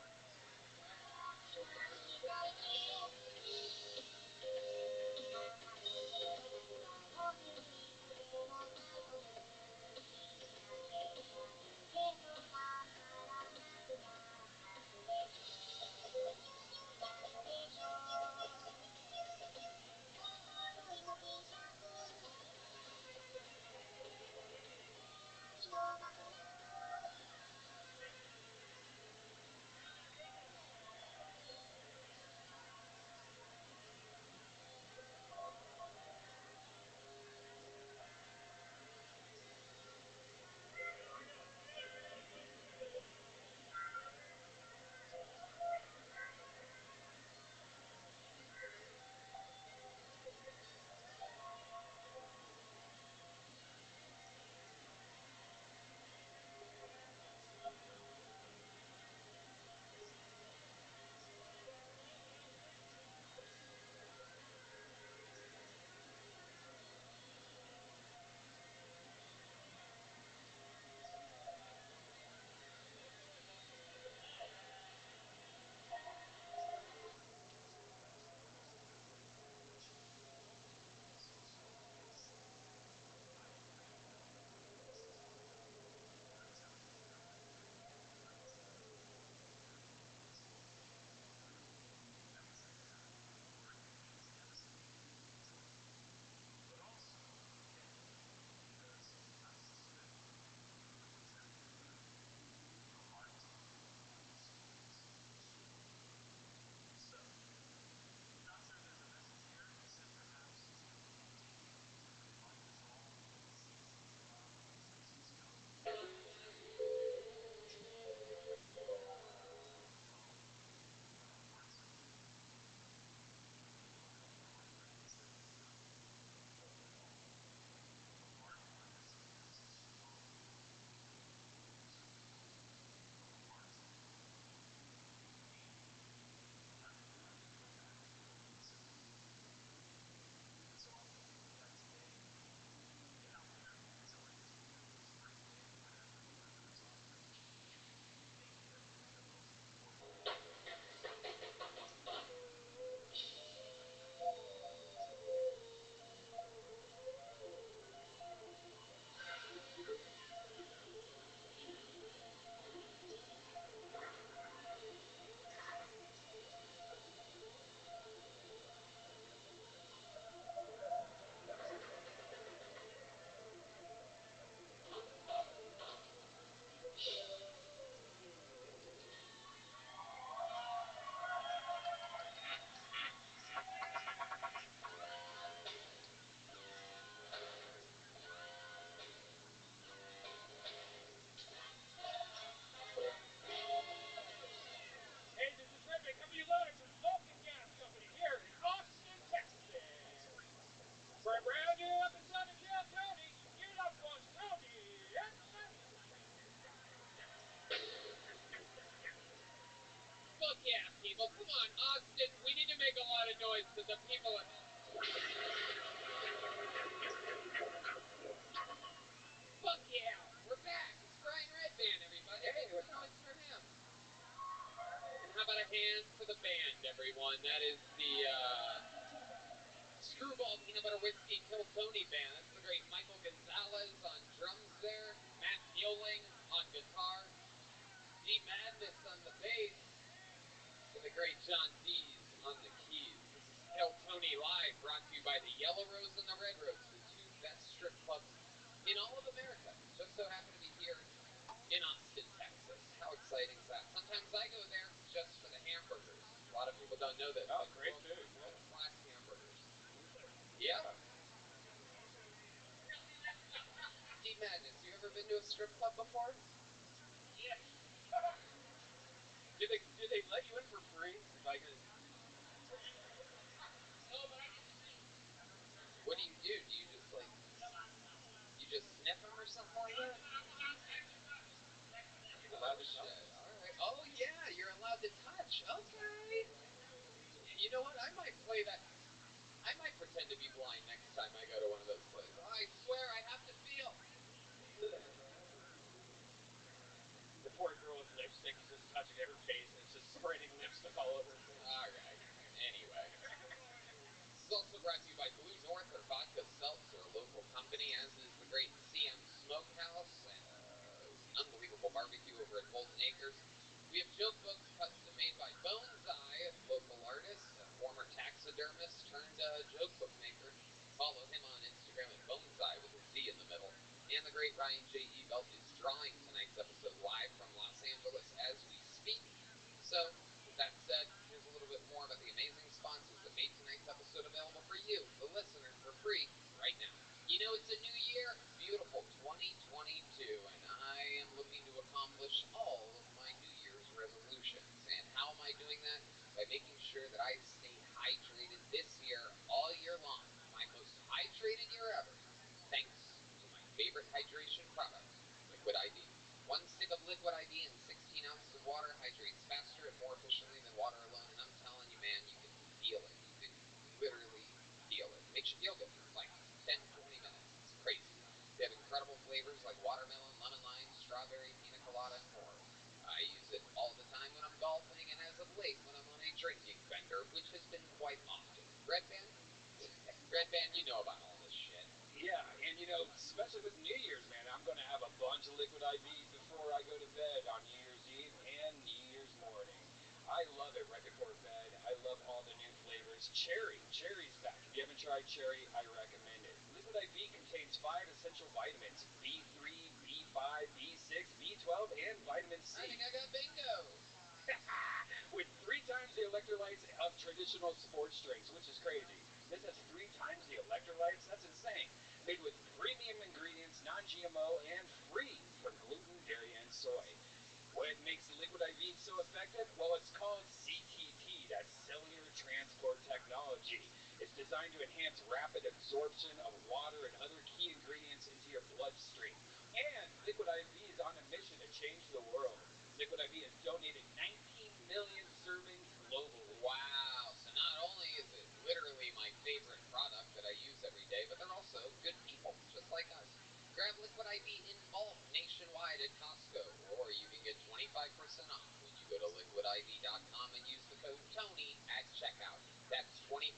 Fuck yeah, people. Come on, Austin. We need to make a lot of noise so the people at home. Fuck yeah. We're back. It's Brian Redband, everybody. Hey, Make some noise for him. And how about a hand for the band, everyone? That is the Screwball Peanut Butter Whiskey Kill Tony Band. That's the great Michael Gonzalez on drums there, Matt Mueling on guitar, D Madness on the bass, and the great John Dees on the keys. This is Kill Tony Live, brought to you by the Yellow Rose and the Red Rose, the two best strip clubs in all of America. Just so happen to be here in Austin, Texas. How exciting is that? Sometimes I go there just for the hamburgers. A lot of people don't know this. oh, great food. World-class hamburgers. Yeah. D Madness, you ever been to a strip club before? Yes. do they let you in for free? Like, What do? Do you just like, you just sniff them or something like that? you're allowed to Shit, touch. all right. Oh yeah, you're allowed to touch. Okay. You know what? I might play that. I might pretend to be blind next time I go to one of those places. I swear I have to feel. The poor girl with lipstick is just touching her face and it's just spreading lipstick all over her face. All right. Anyway. This is also brought to you by Blue Norther Vodka Seltzer, a local company, as is the great CM Smokehouse, unbelievable barbecue over at Golden Acres. We have joke books custom made by Boneseye, local artist, a former taxidermist turned joke book maker. Follow him on Instagram at Boneseye with a Z in the middle. And the great Ryan J.E. Belt is drawing tonight's episode live from Los Angeles as we speak. So, with that said, here's a little bit more about the amazing sponsors that made tonight's episode available for you, the listener, for free right now. You know, it's a new year, beautiful 2022, and I am looking to accomplish all of my New Year's resolutions. And how am I doing that? By making sure that I stay hydrated this year, all year long. My most hydrated year ever, thanks to my favorite hydration product, Liquid IV. One stick of Liquid IV in 16 ounces of water hydrates faster and more efficiently than water alone, and I'm telling you, man, you can feel it. You can literally feel it. Makes you feel good, like 10, 20 minutes. It's crazy. They have incredible flavors like watermelon, lemon lime, strawberry, pina colada, and more. I use it all the time when I'm golfing, and as of late when I'm on a drinking bender, which has been quite often. Red Band? Red Band, you know about all this shit. Yeah, and you know, especially with New Year's, man, I'm going to have a bunch of Liquid IV before I go to bed on New Year's Eve and New Year's morning. I love it right before bed. I love all the new flavors. Cherry's back. If you haven't tried cherry, I recommend it. Liquid IV contains 5 essential vitamins: B3, B5, B6, B12, and vitamin C. I think I got bingo. With 3 times the electrolytes of traditional sports drinks, which is crazy. This has 3 times the electrolytes? That's insane. Made with premium ingredients, non-GMO, and free from gluten, dairy, and soy. What makes the Liquid IV so effective? Well, it's called CTT, that's Cellular Transport Technology. It's designed to enhance rapid absorption of water and other key ingredients into your bloodstream. And Liquid IV is on a mission to change the world. Liquid IV has donated 19 million servings globally. Wow. So not only is it literally my favorite product that I use every day, but they're also good people, just like us. Grab Liquid IV in bulk nationwide at Costco, or you can get 25% off when you go to liquidiv.com and use the code TONY at checkout. That's 25%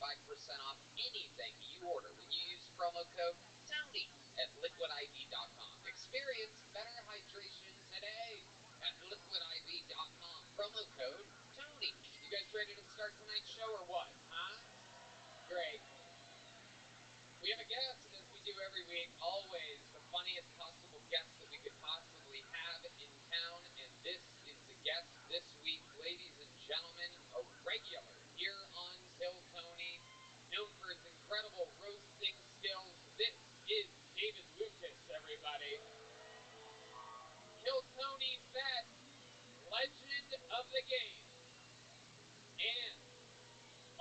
off anything you order when you use promo code TONY at liquidiv.com. Experience better hydration today at liquidiv.com. Promo code TONY. You guys ready to start tonight's show or what? Huh? Great. We have a guest, as we do every week, always the funniest possible guest that we could possibly have in town, and this is the guest this week, ladies and gentlemen, a regular here on Kill Tony, known for his incredible roasting skills. This is David Lucas, everybody. Kill Tony Fett, legend of the game, and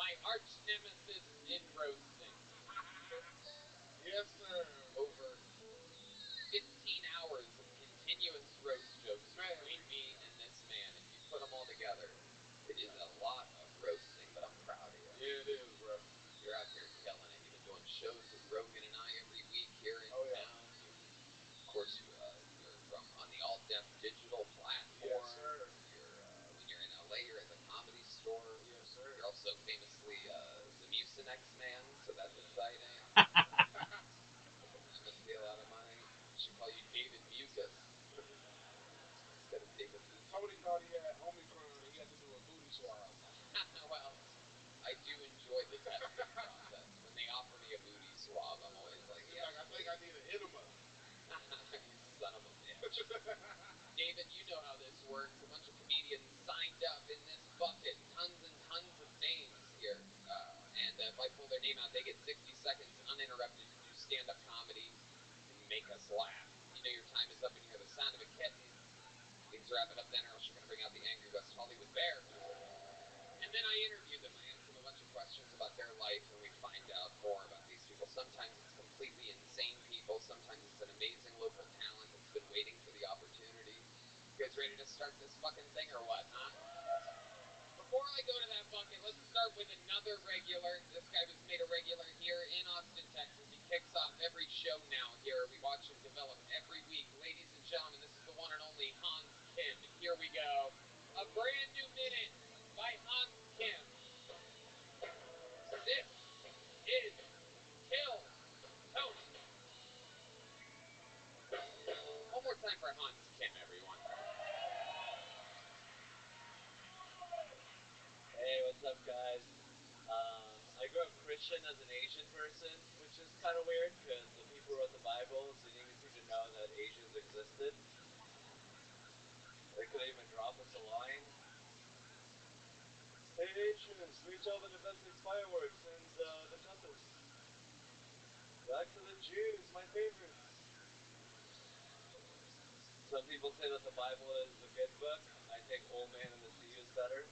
my arch nemesis in roasting. Yes, sir. Over 15 David, you know how this works. A bunch of comedians signed up in this bucket, tons and tons of names here. And if I pull their name out, they get 60 seconds uninterrupted to do stand-up comedy and make us laugh. You know your time is up and you hear the sound of a kitten. Please wrap it up then, or else you're going to bring out the angry West Hollywood bear. And then I interview them. I ask them a bunch of questions about their life, and we find out more about these people. Sometimes it's completely insane people. Sometimes it's an amazing local talent that's been waiting for the opportunity. You guys ready to start this fucking thing or what, huh? Before I go to that bucket, let's start with another regular. This guy was made a regular here in Austin, Texas. He kicks off every show now here. We watch him develop every week. Ladies and gentlemen, this is the one and only Hans Kim. Here we go. A brand new minute by Hans Kim. This is Kill Tony. One more time for Hans Kim, everyone. Hey, what's up, guys? I grew up Christian as an Asian person, which is kind of weird because the people who wrote the Bible didn't even seem to know that Asians existed. They could even drop us a line. Hey, Asians, great job at inventing fireworks and the compass. Back to the Jews, my favorites. Some people say that the Bible is a good book. I think Old Man and the Sea is better.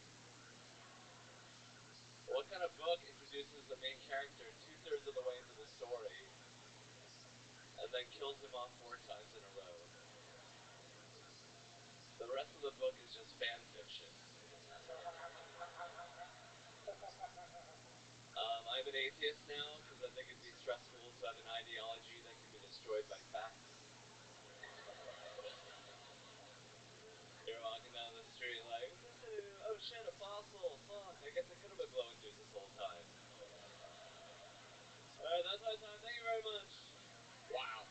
What kind of book introduces the main character 2/3 of the way into the story and then kills him off 4 times in a row? The rest of the book is just fan fiction. I'm an atheist now because I think it'd be stressful to have an ideology that can be destroyed by facts. You're walking down the street like, oh shit, a fossil, fuck, I guess I could have been blowing dudes this whole time. Alright, that's my time, thank you very much. Wow.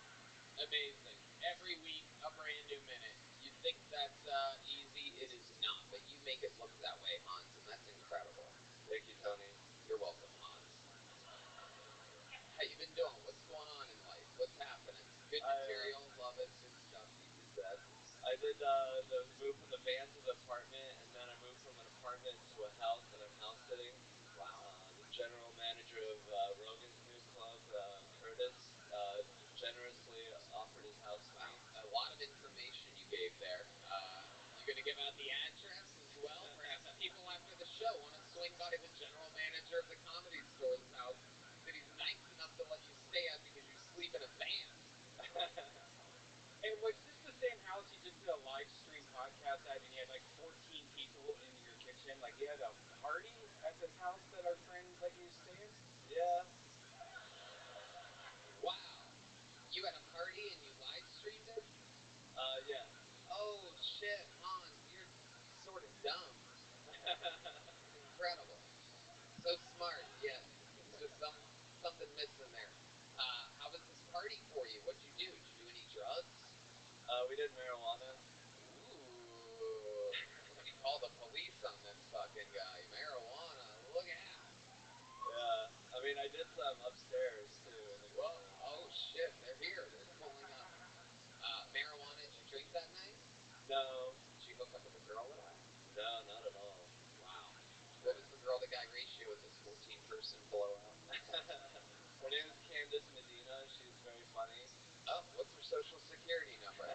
Amazing. Every week, a brand new minute. You'd think that's easy. It is not, but you make it look that way, Hans, and that's incredible. Thank you, Tony. You're welcome, Hans. How you been doing? What's going on in life? What's happening? Good material, love it, good stuff. You said. I did the move from the van to the apartment, and then I moved from an apartment to a house that I'm house sitting. Wow. The general manager of Rogan's new club, Curtis, generously offered his house to me. A lot of information you gave there. You going to give out the address as well? Perhaps people after the show want to swing by the general manager of the Comedy Store's house that he's nice enough to let you stay at because you sleep in a van. And was this the same house you just did a live stream podcast at, and you had like 14 people in your kitchen? Like you had a party at this house that our friend let you stay in? Yeah. Wow. You had a party and you live streamed it? Yeah. Oh shit, Hans, you're sort of dumb. Incredible. So smart, yet it's just something missing there. How was this party for you? What'd you do? Did you do any drugs? We did marijuana. Ooh. Let me call the police on this fucking guy. Marijuana, look out. Yeah. I mean, I did some upstairs, too, in the Whoa. room. Oh shit, they're here. They're pulling up. Marijuana, did you drink that night? No. Did you hook up with a girl at all? No, not at all. Wow. What was the girl to guy ratio with this 14-person blowout? Her name is Candace Medina. She's very funny. Oh, what's her social security number?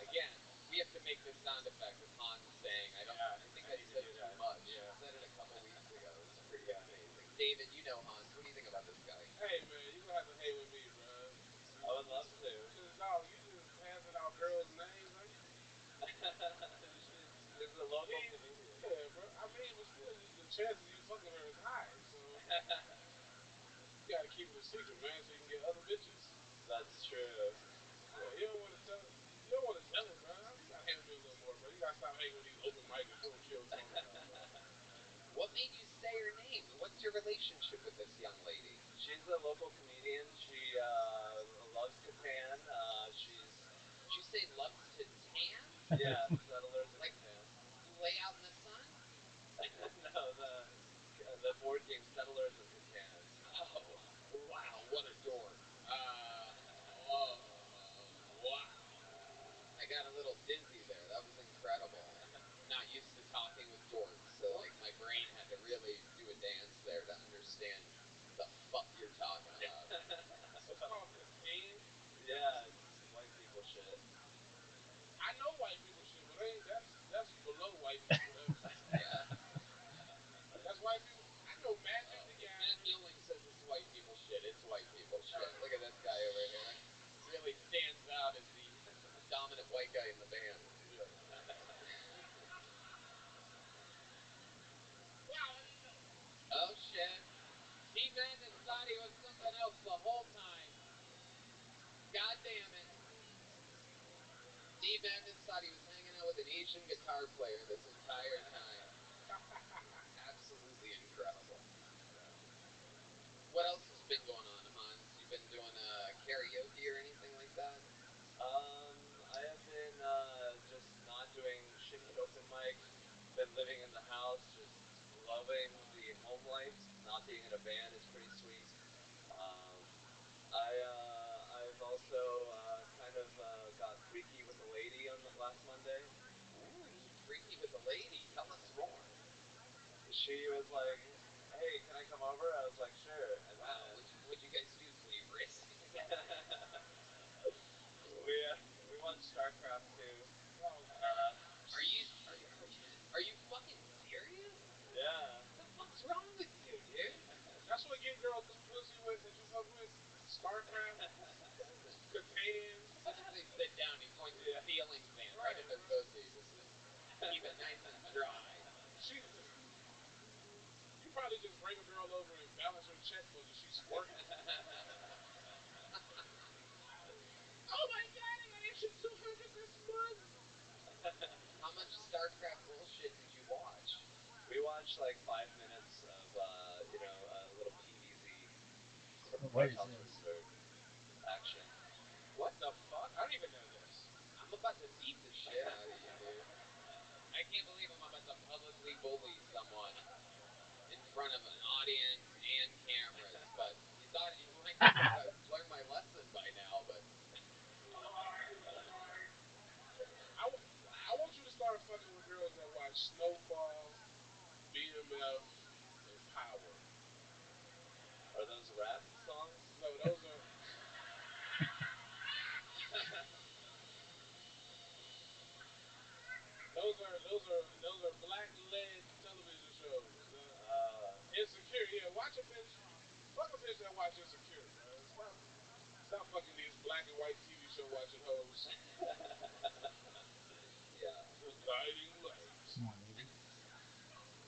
Again, we have to make this sound effect of Hans saying, I think I said too much. Yeah. I said it a couple weeks ago. It's pretty amazing. David, you know Hans. What do you think about this guy? Hey, man, you're gonna have to hang with me, bro. I would love to. Cause, dog, you just passing out girls' names, ain't you? She's a local comedian. Yeah, bro. I mean, but still, the chances of you fucking her is high. So you gotta keep it a secret, man, so you can get other bitches. That's true. Yeah, you don't want to tell it. You don't want to tell it, bro. You gotta hang with me a little more, bro. You gotta stop hanging with these open micers. You don't care what's talking about, bro. What made you say her name? What's your relationship with this young lady? She's a local comedian. She loves Catan. Did you say loves to tan? Yeah, settlers in Like, Catan. lay out in the sun? No, the board game Settlers in Catan. Oh, wow, what a dork. Oh, wow. I white guy in the band. Yeah. Oh shit. D-Bend and thought he was something else the whole time. God damn it. D-Bend and thought he was hanging out with an Asian guitar player this entire time. Absolutely incredible. Yeah. What else has been going on, Hans? You've been doing karaoke or anything like that? I have been just not doing shitty open mics. Been living in the house, just loving the home life. Not being in a band is pretty sweet. Um, I've also kind of got freaky with a lady on last Monday. Ooh, freaky with a lady. Tell us more. She was like, "Hey, can I come over?" I was like, "Sure." And Wow, what'd you guys do? Play Risk? we watched StarCraft 2. Oh Uh, God. Are you fucking serious? yeah. What the fuck's wrong with you, dude? That's what get girls some pussy with that you fuck with. StarCraft, Catan. They sit down, he points his Yeah. ceiling fan right Right, at their right. pussy just to keep it nice and dry. She, you probably just bring a girl over and balance her checkbook and she's squirting. Oh my God, I got extra 200 this month. How much StarCraft bullshit did you watch? We watched like 5 minutes of a little PVZ, What is Protons this? Reserve action. What the fuck? I don't even know this. I'm about to beat the shit out of you, dude. I can't believe I'm about to publicly bully someone in front of an audience and cameras, but you thought I'd learned my lesson by now, but I want you to start fucking with girls that watch Snowfall, BMF, and Power. Are those rap songs? No, those are black led television shows. Insecure, yeah. Watch a bitch, fuck a bitch that watch Insecure, bro. Stop fucking these black and white TV show watching hoes. Yeah. The guiding light. Come on, baby.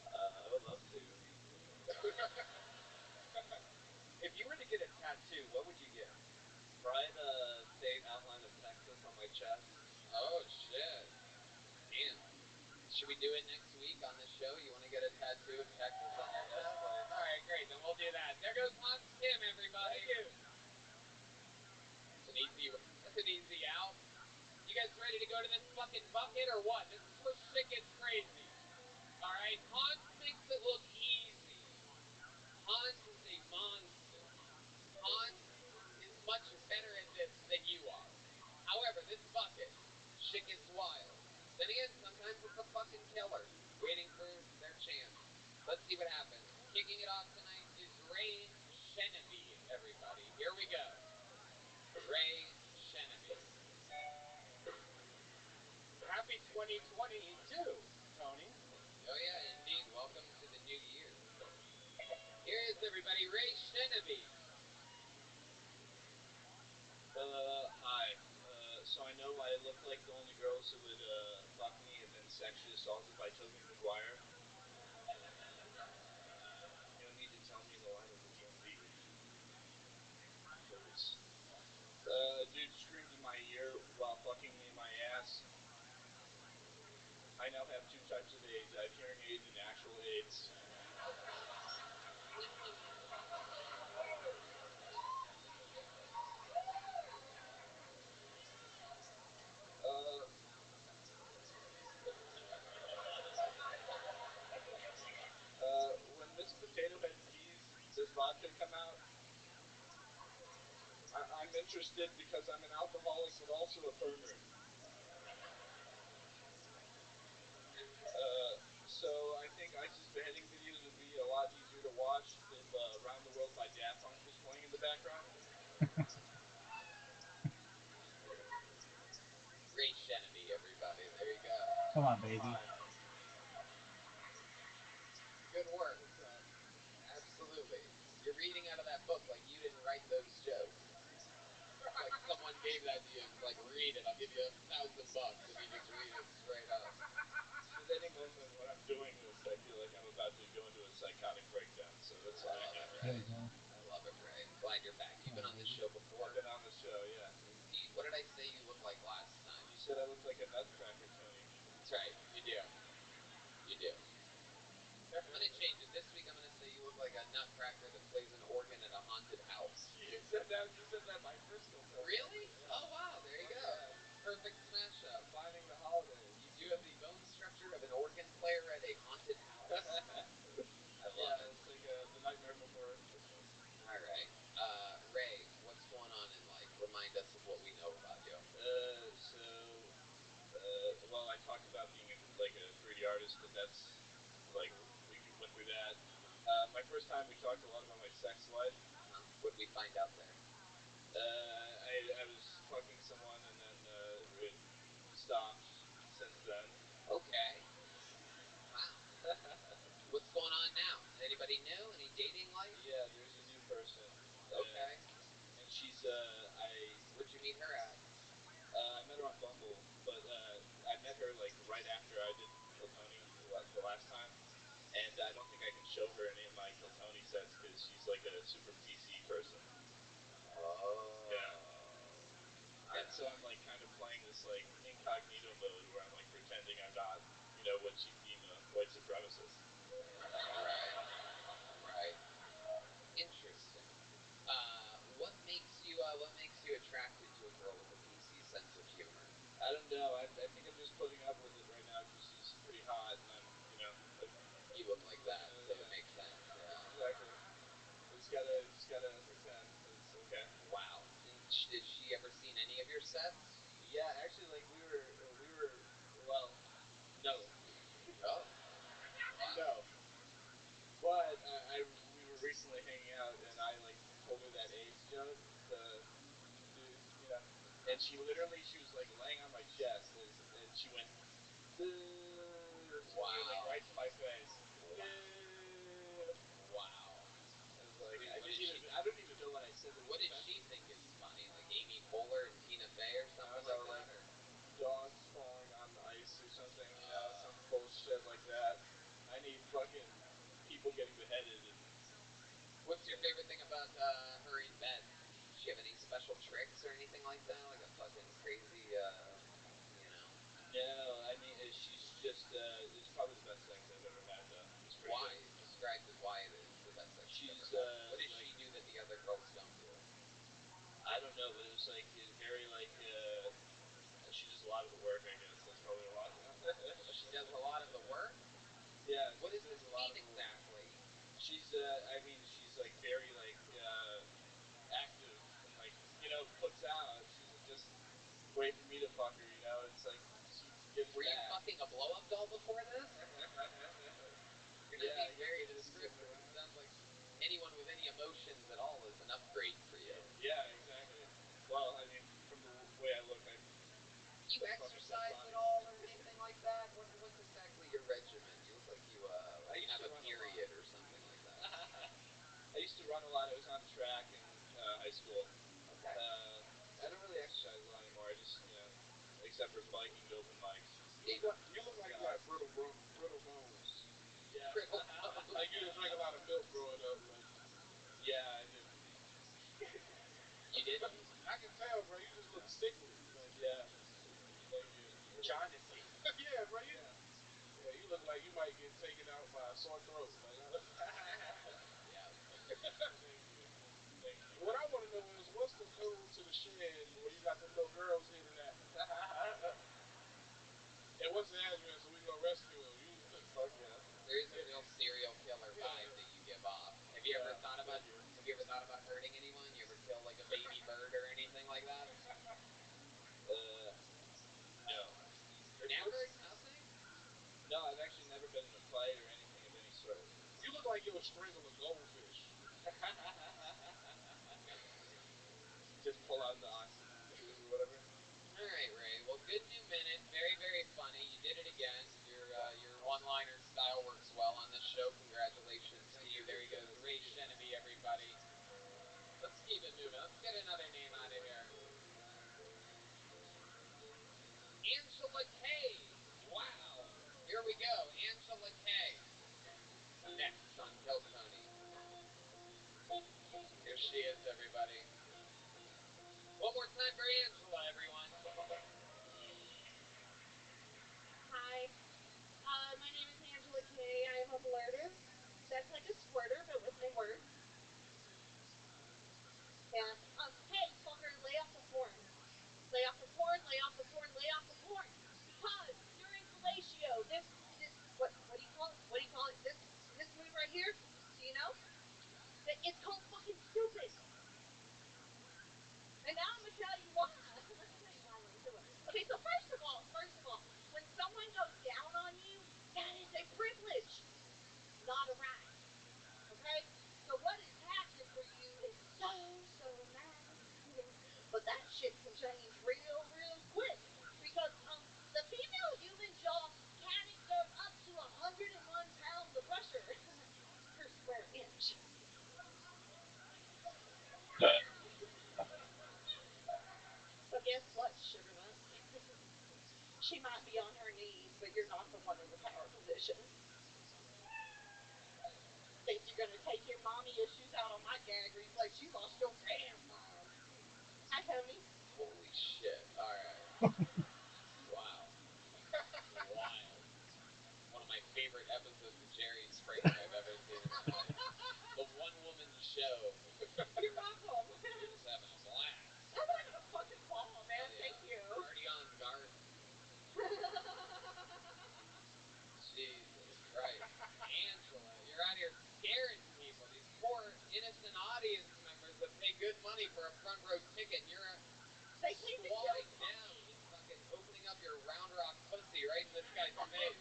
I would love to. if you were to get a tattoo, what would you get? Try the state outline of Texas on my chest. Oh shit. Damn. Should we do it next week on this show? You want to get a tattoo of Texas on your Yes, chest? please. All right, great. Then we'll do that. There goes Hans Kim, everybody. Thank you. That's an easy out. You guys ready to go to this fucking bucket or what? This is where shit gets crazy. All right, Hans makes it look easy. Hans is a monster. Hans is much better at this than you are. However, this bucket, shit gets wild. Then again, sometimes it's a fucking killer waiting for their chance. Let's see what happens. Kicking it off tonight is Ray Sheneby, everybody. Here we go. Ray Sheneby. Happy 2022, Tony. Oh yeah, indeed. Welcome to the new year. Here is everybody, Ray Sheneby. Hi. So I know I look like the only girls who would fuck me and then sexually assault if I took McGuire. You'll need to tell me the line of the DMV. Please. Dude screamed in my ear while fucking me in my ass. I now have two types of AIDS. I have hearing aids and actual AIDS. Uh, when Miss Potato Head pees, does vodka come out? I'm interested because I'm an alcoholic but also a pervert. So I think ISIS beheading videos would be a lot easier to watch if "Around the World" by Daft Punk was playing in the background. Ray Sheneby, everybody. There you go. Come on, baby. Hi. Good work. Good job. Absolutely. You're reading out of that book like you didn't write those jokes. Like someone gave that to you and like read it. I'll give you $1,000 if you just read it straight up. At any moment, when I'm doing this, I feel like I'm about to go into a psychotic breakdown. So that's I why love it, There Ray. you go. I love it, Ray. I'm glad you're back. You've been on this show before. I've been on the show, yeah. Indeed. What did I say you looked like last time? You said I looked like a nutcracker, Tony. That's right. You do. You do. I'm gonna change it. This week I'm gonna say you look like a nutcracker that plays an organ at a haunted house. You said that. You said that by Crystal. Really? Yeah. Oh wow, there you go. Yeah. Perfect smash up. Defining the holidays. You do have the bone structure of an organ player at a haunted house. I love it. It's like the nightmare before Christmas. All right. Ray, what's going on in life? Remind us of what we know about you. Well, I talked about being like a 3D artist, but that's like we went through that. My first time we talked a lot about my sex life. What did we find out there? I was talking to someone and then it stopped since then. Okay. Wow. What's going on now? Anybody new? Any dating life? Yeah, there's a new person. Okay. And she's Where'd you meet her at? I met her on Bumble, but I met her like right after I did Kill Tony the last time, and I don't think I can show her any of my Kill Tony sets because she's like a super PC person. Oh. Yeah. And so I'm like kind of playing this like incognito mode where I'm like pretending I'm not, what she'd deem a white supremacist. Right. Interesting. What makes you attracted to a girl with a PC sense of humor? I don't know. I think I'm just putting up with it right now because she's pretty hot, and I'm, like. You look like that, so it makes sense. Yeah. Exactly. Just gotta pretend it's okay. Wow. And has she ever seen any of your sets? Yeah, actually, like we were, well, no. Oh. Wow. No. But we were recently hanging out, and I like told her that AIDS joke, and she was like laying on my chest, and she went, Wow. like right to my face. Wow. I was like, What did I don't even know what I said. What did she think is funny? Like Amy Poehler and Tina Fey or something like that? Or? Dogs falling on the ice or something, some bullshit like that. I need fucking people getting beheaded. What's your favorite thing about her in bed? Does she have any special tricks or anything like that? Like a fucking crazy, No, I mean, she's just, it's probably the best sex I've ever had, though. It's pretty Why? good. Describe why it is the best sex you've She's, ever had. What does she do that the other girls don't do? I don't know, but it was like, very like, she does a lot of the work, I guess. That's probably a lot. She does a lot of the work? Yeah. What does this mean exactly? She's, she's like very like, active and like, puts out. She doesn't just wait for me to fuck her, It's like she gives Were back. you fucking a blow-up doll before this? You're not being very descriptive. It sounds like anyone with any emotions at all is an upgrade for you. Yeah, exactly. Well, I mean, from the way I look, you exercise at all or anything like that? What's exactly your regimen? You look like you have a period or something like that. I used to run a lot. I was on track in high school. Okay. I don't really exercise a lot anymore. I just, except for biking to open mics. You look like you got brittle bones. Yeah. Brittle bones. Like you didn't drink a lot of milk growing up. Like. Yeah, I did. You didn't? I can tell, bro. You just look sickly. Like, yeah. Thank you. Jaundice. Yeah, bro. Yeah, you look like you might get taken out by a sore throat. Like, Yeah. Thank you. What I want to know is, what's the code to the shed where you got them little girls hidden at? And what's the address so we can go rescue them? Fuck yeah. There is a real serial killer vibe that you give off. Have you ever thought about hurting anyone? You ever kill like a baby bird or anything like that? No. Never? Nothing? No, I've actually never been in a fight or anything of any sort. You look like you'll strangle a goldfish. Just pull out the oxygen tube or whatever. All right, Ray. Well, good new minute. Very, very funny. You did it again. Your one-liner style works well on this show. Congratulations to you. There he goes, Ray Sheneby, everybody. Let's keep it moving. Let's get another name out of here. Okay, so first of all, when someone goes down on you, that is a privilege, not a right. Okay? So what is happening for you is so nice. But that shit can change real quick. Because the female human jaw can exert up to 101 pounds of pressure per square inch. So guess what, sugar bumps? She might be on her knees, but you're not the one in the power position. Think you're gonna take your mommy issues out on my gag reflex? You lost your damn mind. Hi, Tony. Holy shit. All right. Wow. Wild. One of my favorite episodes of Jerry Springer I've ever seen in my life. The one woman show. You're welcome. You're just having a blast. I'm having a fucking ball, man. Oh, yeah. Thank you. Party on Garth. Jesus Christ. Angela, you're out here scaring people. These poor innocent audience members that pay good money for a front row ticket, and you're They came to kill squatting Tony. down and fucking opening up your round rock pussy right in this guy's face.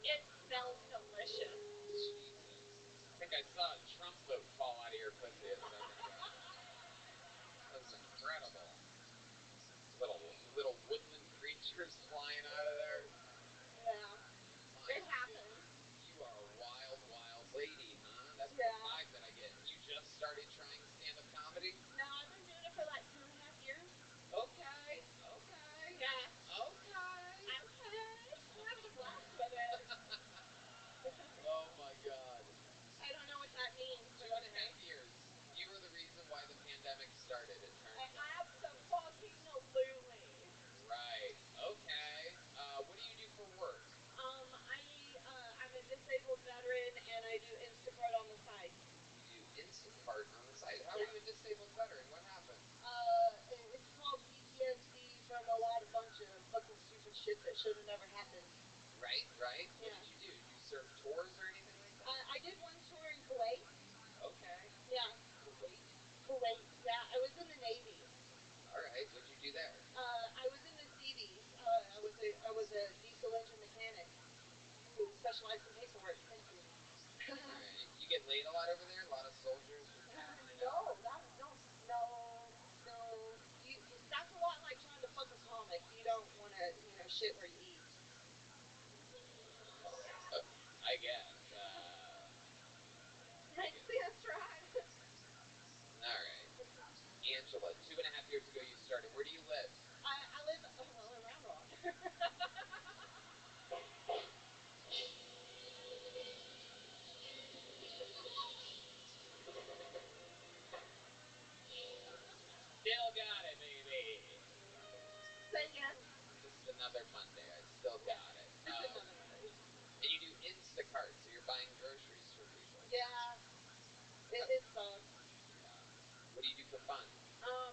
It smells delicious. Jesus. I think I saw a Trump vote fall out of your pussy a second ago. That was incredible. Little woodland creatures flying out of there. Yeah, My it happens. You are a wild lady, huh? That's the Yeah. vibe that I get. You just started trying stand-up comedy? No, I've been doing it for like 2.5 years. Okay. Yeah. Okay. I'm having a blast with it. Oh my God. I don't know what that means, but 2.5 years. You were the reason why the pandemic started, it turns out. Absolutely. Right. Okay. What do you do for work? I'm a disabled veteran and I do Instacart on the side. You do Instacart on the side. How Yeah. are you a disabled veteran? What happened? It's called PTSD from a lot of bunch of fucking stupid shit that should have never happened. Right. What Yeah. did you do? Did you serve tours or anything like that? I did one tour in Kuwait. Okay. Yeah. Kuwait. Yeah, I was in the Navy. All right. What'd you do there? I was in the Seabees. I was a diesel engine mechanic who specialized in paperwork. Thank you. All right. You get laid a lot over there? A lot of soldiers just hammering it No, out? no. That's a lot like trying to fuck a comic. You don't want to, shit where you eat. I guess. Makes sense, right? All right. Angela, 2.5 years ago you started. Where do you live? I live, well, in Round Rock. Still got it, baby. Say again? Just another Monday. I still got it. Just another Monday. And you do Instacart, so you're buying groceries for people. Yeah, it sucks. Yeah. What do you do for fun? Well,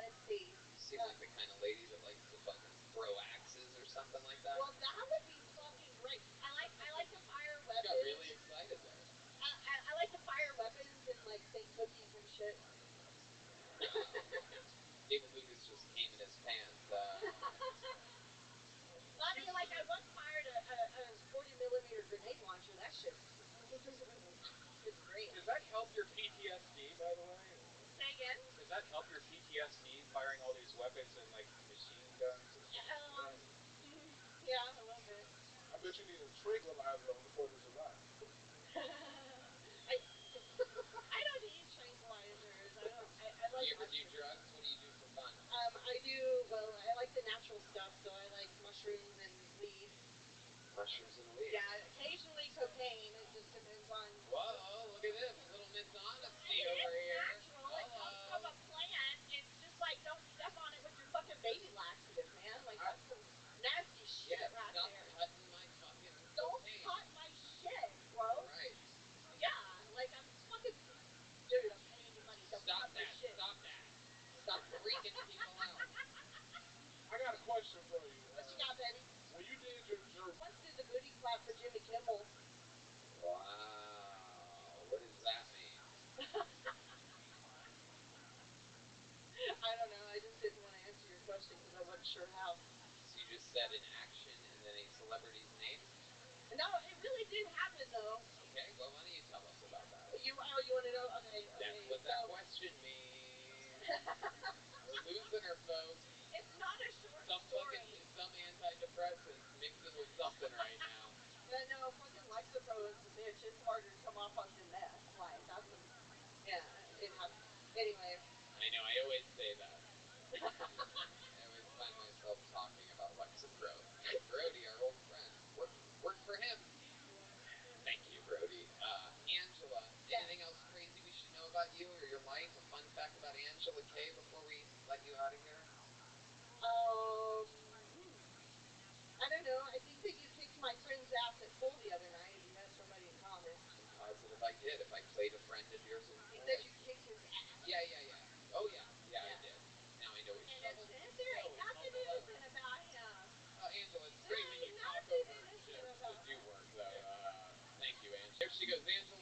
let's see. You seem like the kind of lady that likes to fucking throw axes or something like that. Well, that would be fucking great. I like to fire She got weapons. really excited there. I like to fire weapons and like bake cookies and shit. Wow. David Lucas just came in his pants. I mean, like I once fired a 40 millimeter grenade launcher. That shit's it's great. Does that help your PTSD, by the way? Say again? Does that help your PTSD, firing all these weapons and like machine guns and stuff? Yeah, a little bit. I bet you need a tranquilizer on the 4th of July. I don't need tranquilizers. I don't. I Do like. you ever do drugs? What do you do for fun? I do. Well, I like the natural stuff, so I like mushrooms and weed. Mushrooms and weed. Yeah, occasionally cocaine. It just depends on. Whoa, look at this. A little Miss Honesty It over is here. natural. It comes from a plant. It's just like don't step on it with your fucking baby laxative, man. Like that's some nasty shit right Stop there. cutting my fucking Don't cocaine. cut my shit, bro. Right. Yeah, like I'm fucking. Dude, I'm paying you money. Don't Stop cut my that. shit. Stop that. Stop freaking people out. I got a question for you. What you got, baby? When you did your Once did the booty clap for Jimmy Kimmel. Wow. What does that mean? I don't know. I just question because I wasn't sure how. So you just said an action and then a celebrity's name? No, it really did happen though. Okay, well, why don't you tell us about that? You want to know? Okay. That's what that question means. We're losing her, folks. It's not a short Some story. some antidepressants mixing with something right now. But no, fucking Lexapro is the bitch. It's harder to come off of than meth. Like that's a, yeah. It happened. Anyway. I know. I always say that. I always find myself talking about Lexapro. Brody, our old friend, worked for him. Thank you, Brody. Angela, anything else crazy we should know about you or your life? A fun fact about Angela Kay before we let you out of here? I don't know. I think that you kicked my friend's ass at pool the other night. If you have somebody in common. I'm positive I did. If I played a friend of yours in pool. He said you kicked his ass. Yeah. Oh yeah, I did. Now I know which trouble. There ain't nothing innocent about him. Angela, it's great when you talk over to do work, though. Thank you, Angela. There she goes, Angela.